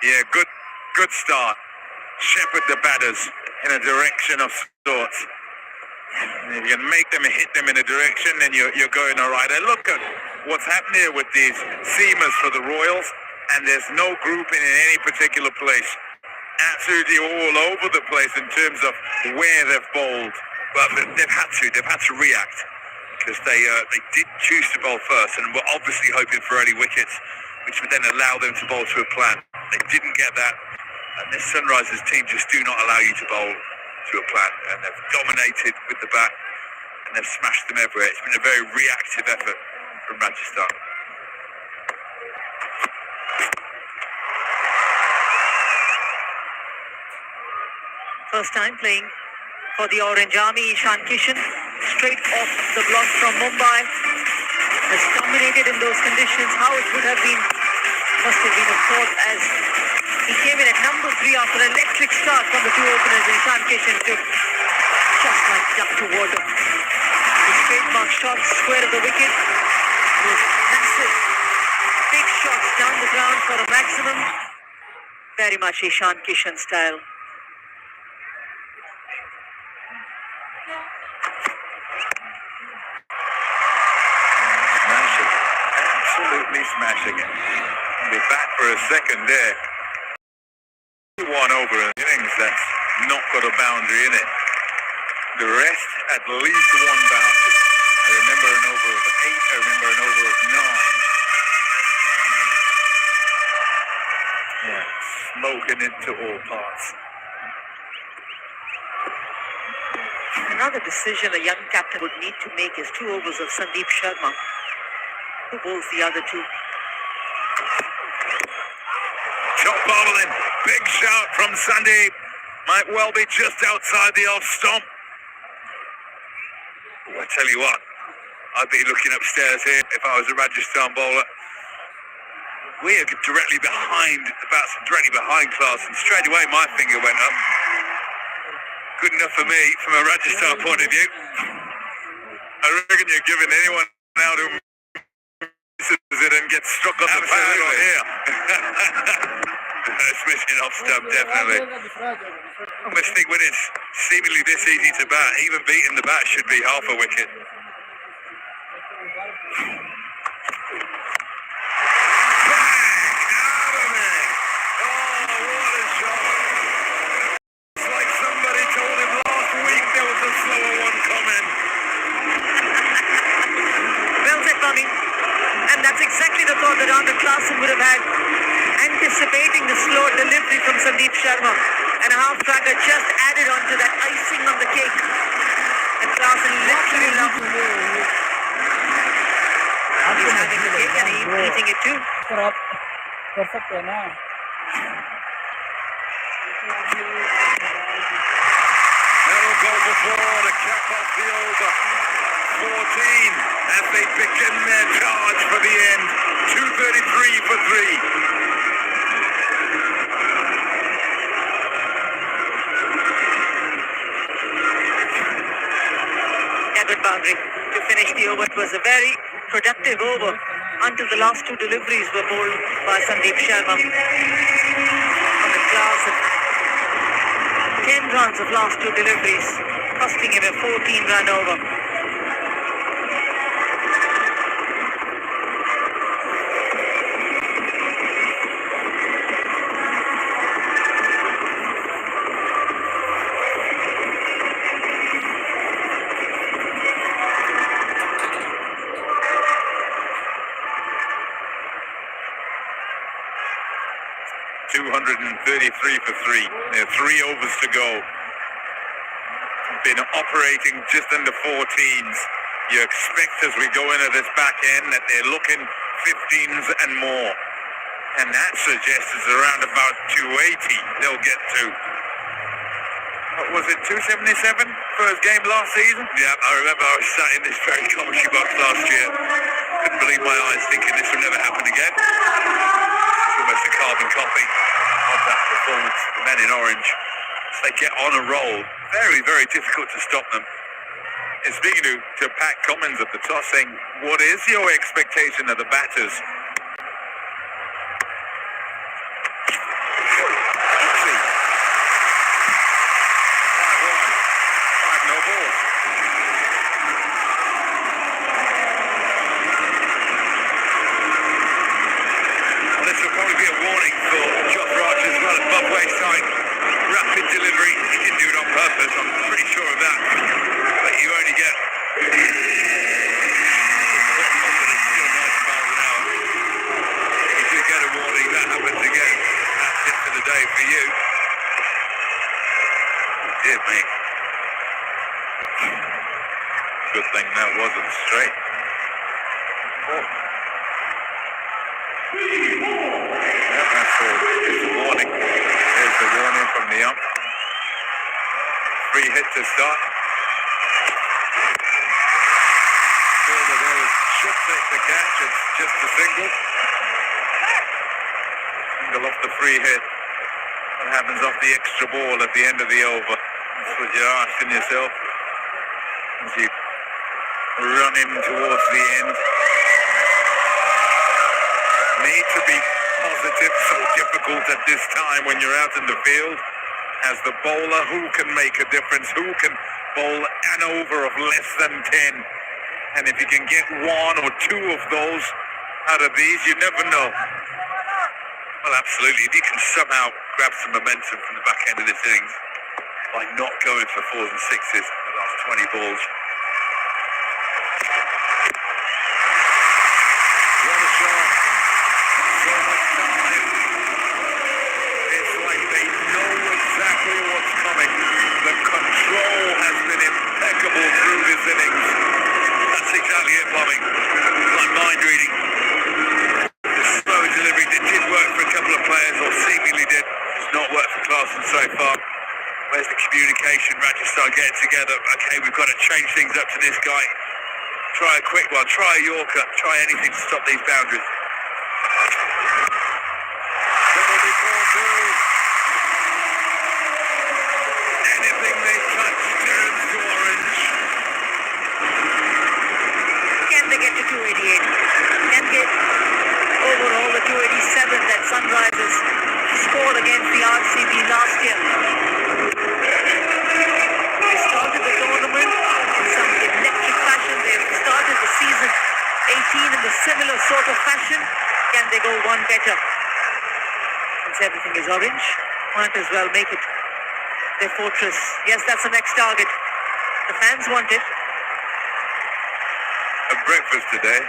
Yeah, good start. Shepherd the batters in a direction of sorts. And if you can make them hit them in a direction, then you're going all right. And look at what's happened here with these seamers for the Royals, and there's no grouping in any particular place. Absolutely all over the place in terms of where they've bowled. But they've had to react, because they did choose to bowl first, and were obviously hoping for early wickets, which would then allow them to bowl to a plan. They didn't get that, and this Sunrisers team just do not allow you to bowl to a plan, and they've dominated with the bat, and they've smashed them everywhere. It's been a very reactive effort from Rajasthan. First time playing for the Orange Army, Ishan Kishan, straight off the block from Mumbai, has dominated in those conditions. How it would have been, must have been a thought, as he came in at number 3 after an electric start from the 2 openers, and Ishan Kishan took just like duck to water. The straight mark shot, square of the wicket, those massive, big shots down the ground for a maximum. Very much Ishan Kishan style. Smashing it. Be back for a second there. 1 over an innings that's not got a boundary in it. The rest, at least 1 boundary. I remember an over of 8, I remember an over of 9. Yeah, smoking into all parts. Another decision a young captain would need to make is 2 overs of Sandeep Sharma, who bowls the other 2. Top bowling, big shout from Sandeep. Might well be just outside the off stump. Oh, I tell you what, I'd be looking upstairs here if I was a Rajasthan bowler. We are directly behind the batsman, directly behind Klassen. Straight away my finger went up. Good enough for me from a Rajasthan point of view. I reckon you're giving anyone out who misses it and gets struck on the pad on here. Smashing off stump, definitely. I must think when it's seemingly this easy to bat, even beating the bat should be half a wicket. And that's exactly the thought that Arnold Klassen would have had, anticipating the slow delivery from Sandeep Sharma, and a half tracker just added on to that icing on the cake. And Klassen literally loved it. He's having the cake and he's eating it too. Perfect है ना. That'll go before to cap off the over. 14 as they begin their charge for the end. 233 for 3. Yeah, good boundary to finish the over. It was a very productive over until the last 2 deliveries were bowled by Sandeep Sharma. On the class of 10 runs of last 2 deliveries, costing him a 14-run over. really 3 for 3. There are 3 overs to go. Been operating just under 14s. You expect as we go into this back end that they're looking 15s and more. And that suggests it's around about 280 they'll get to. What was it, 277? First game last season? Yeah, I remember I was sat in this very commentary box last year. Couldn't believe my eyes, thinking this will never happen again. It's almost a carbon copy of that performance. The men in orange, as they get on a roll, very, very difficult to stop them. And speaking to Pat Cummins at the toss, saying, what is your expectation of the batters? Rapid delivery, he didn't do it on purpose, I'm pretty sure of that. But you only get 4 miles an hour. You do get a warning, that happens again. That's it for the day for you. Dear me. Good thing that wasn't straight. Yeah, that's all. It's a warning. There's the warning from the ump. 3 hit to start. Fielder there should take the catch. It's just a single. Single off the free hit. What happens off the extra ball at the end of the over? That's what you're asking yourself as you run him towards the end. Need to be positive, so difficult at this time when you're out in the field. As the bowler, who can make a difference? Who can bowl an over of less than 10? And if you can get 1 or 2 of those out of these, you never know. Well, absolutely. If you can somehow grab some momentum from the back end of this innings by not going for 4s and 6s in the last 20 balls. What a shot. So much time. It's like they know exactly what's coming. The control has been impeccable through this innings. That's exactly it, Bobby. Like mind reading. The slow delivery that did work for a couple of players, or seemingly did. It's not worked for Clarkson so far. Where's the communication? Rajasthan getting together. Okay, we've got to change things up to this guy. Try a quick one. Try a Yorker. Try anything to stop these boundaries. Anything they touch turns to orange. Can they get to 288? Can they overall the 287 that Sunrisers scored against the RCB last year? They started the tournament in some electric fashion. They started the season 18 in the similar sort of fashion. Can they go one better? Since everything is orange, might as well make it their fortress. Yes, that's the next target. The fans want it. At breakfast today,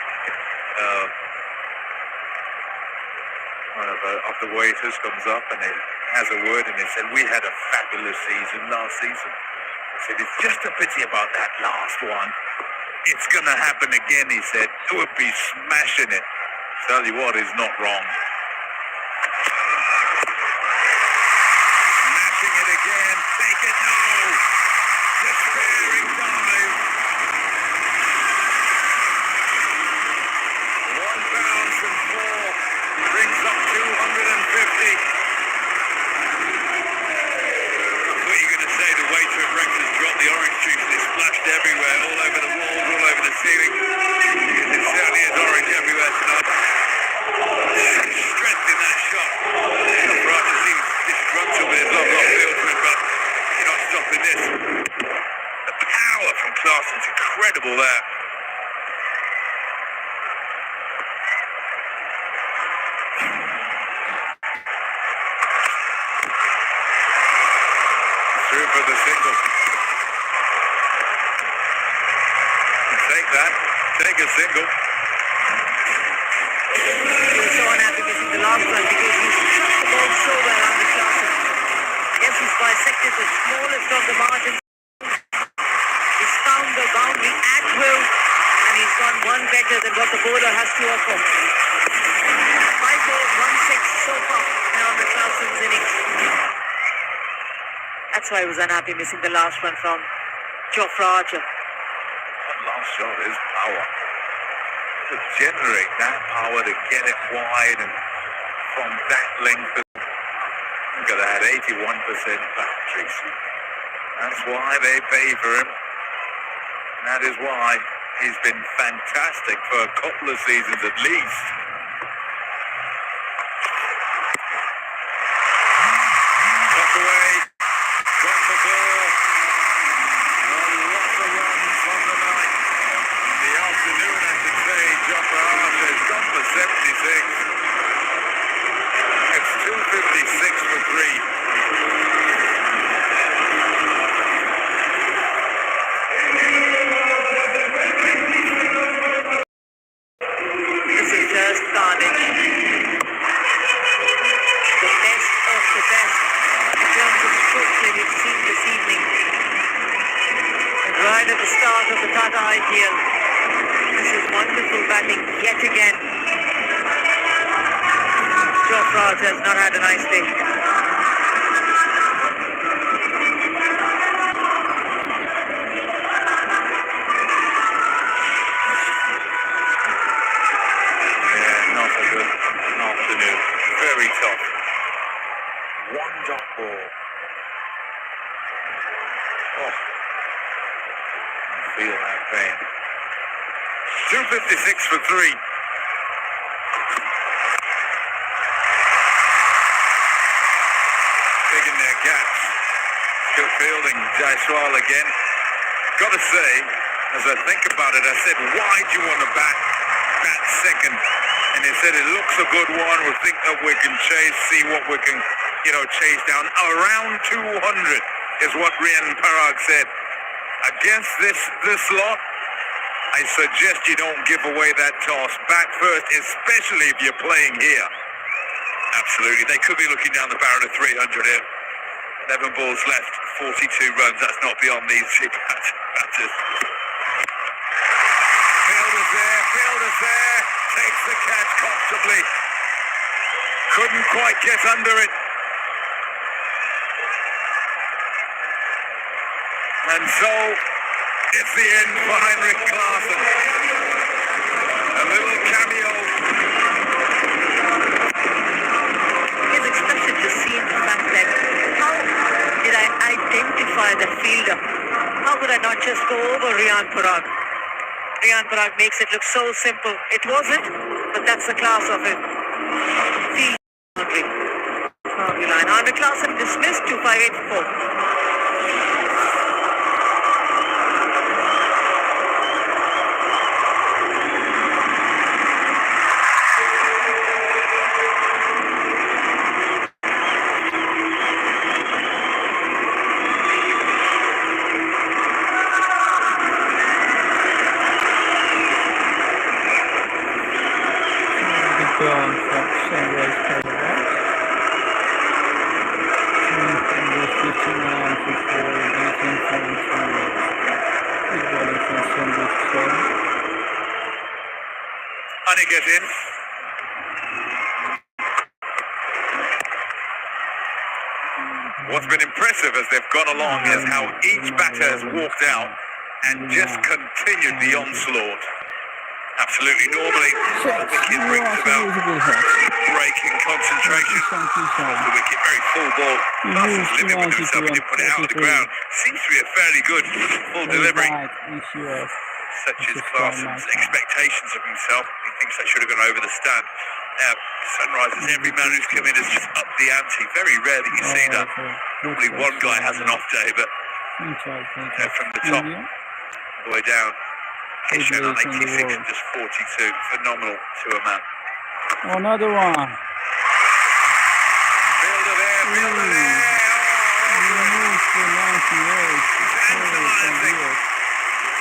one of the waiters comes up and he has a word and he said, we had a fabulous season last season. He said, it's just a pity about that last one. It's going to happen again, he said. We'll be smashing it. Tell you what, he's not wrong. Smashing it again. Take it now. Despairing dive. 1 bounce and 4 brings up 250. I thought you were going to say the waiter at breakfast dropped the orange juice and it splashed everywhere, all over the walls, all over the ceiling. It certainly is orange everywhere tonight. Strength in that shot. Raj seems disgruntled with his long off field to him, but you're not stopping this. The power from Clarkson's incredible there. Through for the single. Take that. Take a single. He was so unhappy missing the last one because he struck the ball so well on the Klassen. Yes, he's bisected the smallest of the margins. He's found the boundary at will, and he's gone one better than what the bowler has to offer. 5 balls, 1 6 so far on the Klassen's innings. That's why he was unhappy missing the last one from SRH. That last shot is power. To generate that power, to get it wide and from that length, I'm going to have 81% batteries. That's why they pay for him. That is why he's been fantastic for a couple of seasons at least. Cut away, got the ball. Lots of runs from the night. The afternoon, I should say, SRH has gone for 76. It's 256 for 3. This is just carnage. The best of the best in terms of stroke that we've seen this evening. And right at the start of the Tata IPL, this is wonderful batting yet again. SRH has not had a nice day. Not a good afternoon. Very tough. 1 dot ball. Oh, I feel that pain. 256 for 3. Taking their gaps. Still fielding Jaiswal again. Gotta say, as I think about it, I said, why do you want to bat second? And he said, it looks a good one. We think that we can see what we can, chase down. Around 200 is what Rian Parag said. Against this lot, I suggest you don't give away that toss. Bat first, especially if you're playing here. Absolutely. They could be looking down the barrel of 300 here. 11 balls left, 42 runs. That's not beyond these cheap batters. Fielder's there. Takes the catch comfortably. Couldn't quite get under it. And so, it's the end for Heinrich Klaasen. A little cameo. His expression just seemed the fact that how did I identify the fielder? How could I not just go over Rian Parag? Rian Parag makes it look so simple. It wasn't, but that's the class of it. Field boundary line. Heinrich Klaasen dismissed 258 for 4. Get in. What's been impressive as they've gone along is how each batter has walked out and just continued the onslaught. Absolutely. Normally, the wicket brings about breaking concentration. The wicket, very full ball. Klasen's limit with himself, he didn't put it out of the ground. Seems to be a fairly good full delivery. Such as Klaasen's expectations of himself. He thinks that should have gone over the stand. Now, Sunrisers, every man who's come in has just upped the ante. Very rare that you see that. Normally one guy has an off day, but from the top all the way down, he's shown on 86 and just 42. Phenomenal to a man. Another one. Fielder there. Tantalizing.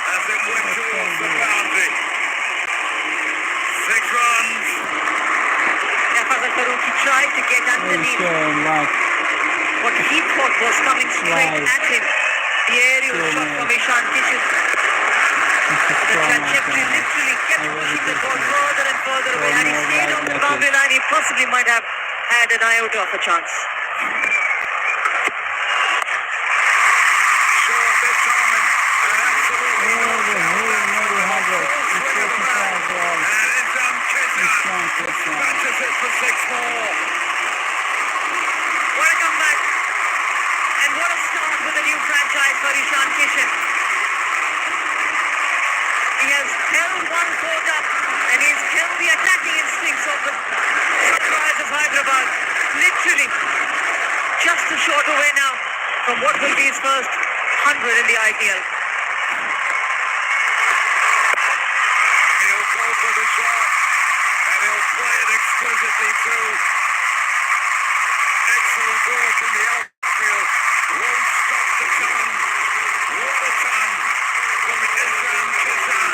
As it went towards the boundary. 6 runs. Farouk tried to get underneath what he thought was coming straight at him. The aerial shot from Ishan Kishan. The trajectory literally kept pushing the ball further and further away. Had he stayed on the boundary line, he possibly might have had an iota of a chance. Short this time and absolutely no and Ishan Kishan matches it for 6 more. What a comeback. And what a start with a new franchise for Ishan Kishan. He has held one court up and he's held the attacking instincts of the Sunrise of Hyderabad. Literally just a short away now from what will be his first 100 in the IPL. He'll go for the shot and he'll play it exquisitely too. Excellent work in the outfield. Won't stop the tongue. What a tongue from Ishan Kishan.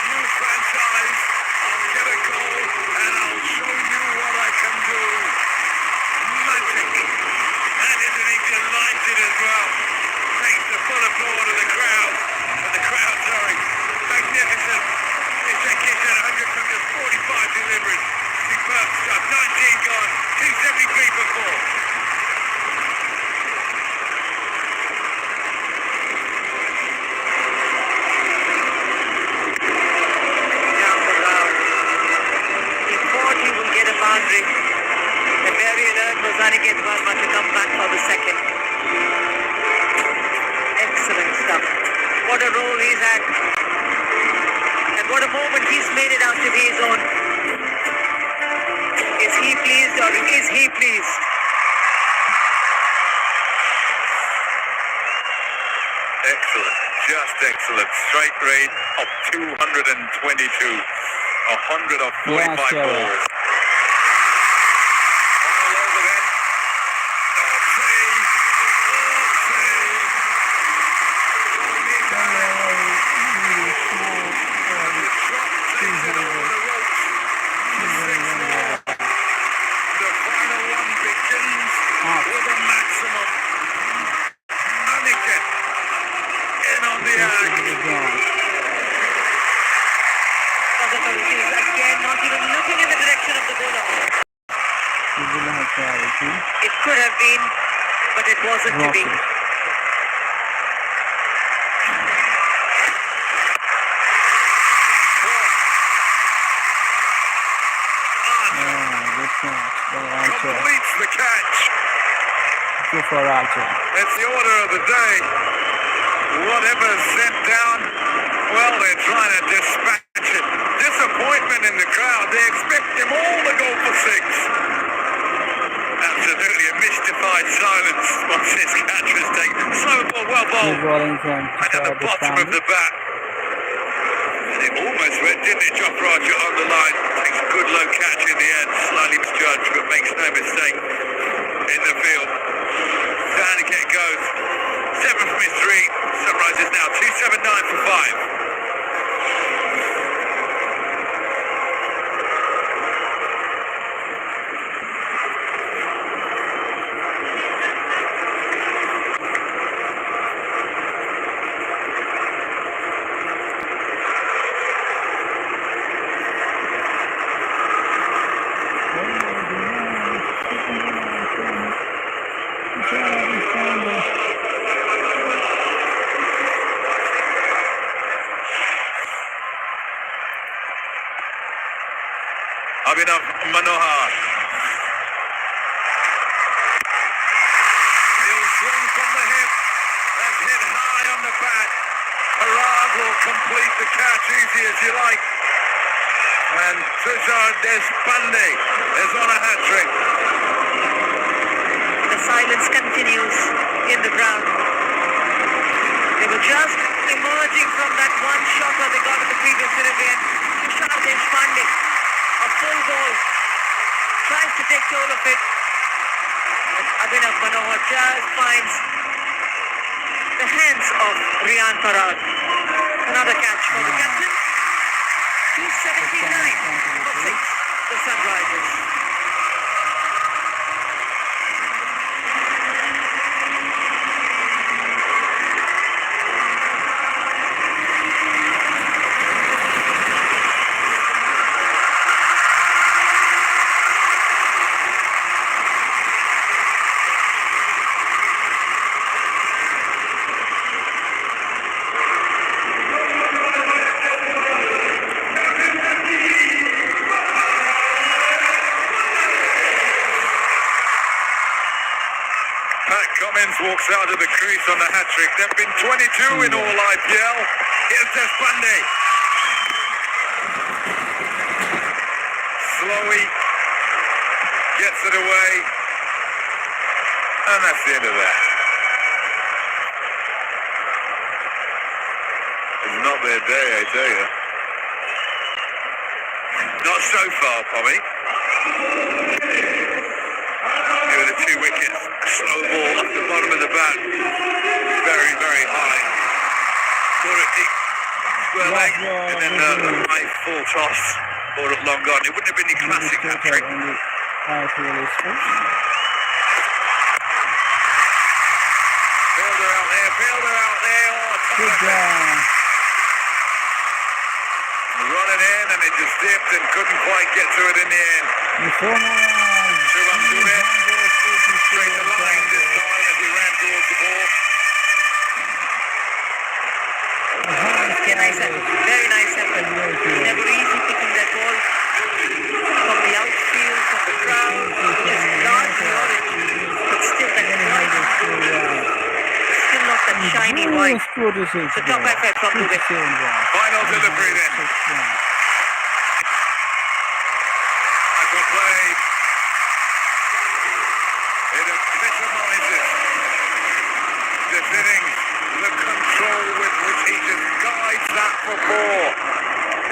New franchise. I'll get a goal and I'll show you what I can do. Magic. And isn't he delighted as well? Thanks to full applause of the crowd. Sorry. Magnificent. Ishan Kishan, 100 from just 45 deliveries. Superb stuff. 19 gone. 273 for 4. Boundary. The very alert was Aniket Verma to come back for the second. Excellent stuff. What a role he's had. And what a moment he's made it out to be his own. Is he pleased or is he pleased? Excellent, just excellent. Strike rate of 222. 100 of 45 balls. It could have been, but it wasn't to be. Completes the catch. Good for Archer. It's the order of the day. Whatever's sent down, well, they're trying to dispatch it. Disappointment in the crowd. They expect them all to go for 6. Absolutely a mystified silence once this catch was taken. Slow ball, well bowled. And at the bottom of the bat. And it almost went, didn't it, Job Roger on the line. Takes a good low catch in the end. Slightly misjudged, but makes no mistake in the field. Aniket goes 7 from his 3. Sunrise is now 279 for 5. Abhinav Manohar. He'll swing from the hip. That's hit high on the bat. Parag will complete the catch easy as you like. And Tushar Deshpande is on a hat-trick. The silence continues in the ground. They were just emerging from that one shot that they got at the previous delivery, and Tushar Deshpande, a full ball, tries to take toll of it. But Abhinav Manohar just finds the hands of Riyan Parag. Another catch for the captain. 279 for 6, the Sunrisers. walks out of the crease on the hat-trick. There have been 22 in all IPL. Here's Deshpande. Slowly gets it away. And that's the end of that. It's not their day, I tell you. Not so far, Pommy. Here are the 2 wickets. A slow ball off the bottom of the bat. Very, very high. Scored a deep square leg. And then a high full toss. Ball at long on. It wouldn't have been the classic hat-trick. Fielder out there. Fielder out there. Oh, Good job. Running in and it just dipped and couldn't quite get to it in the end. The former round. 2 runs to it. Straight to line this time as he ran towards the ball. Yeah, nice effort. Very nice effort. Never easy picking that ball from the outfield, from the crowd, just largely orange, but still that white, still not that shiny white. So top effort from the Final delivery then. That's what played. It epitomises this innings, the control with which he just guides that for 4.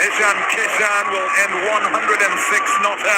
Ishan Kishan will end 106 not out.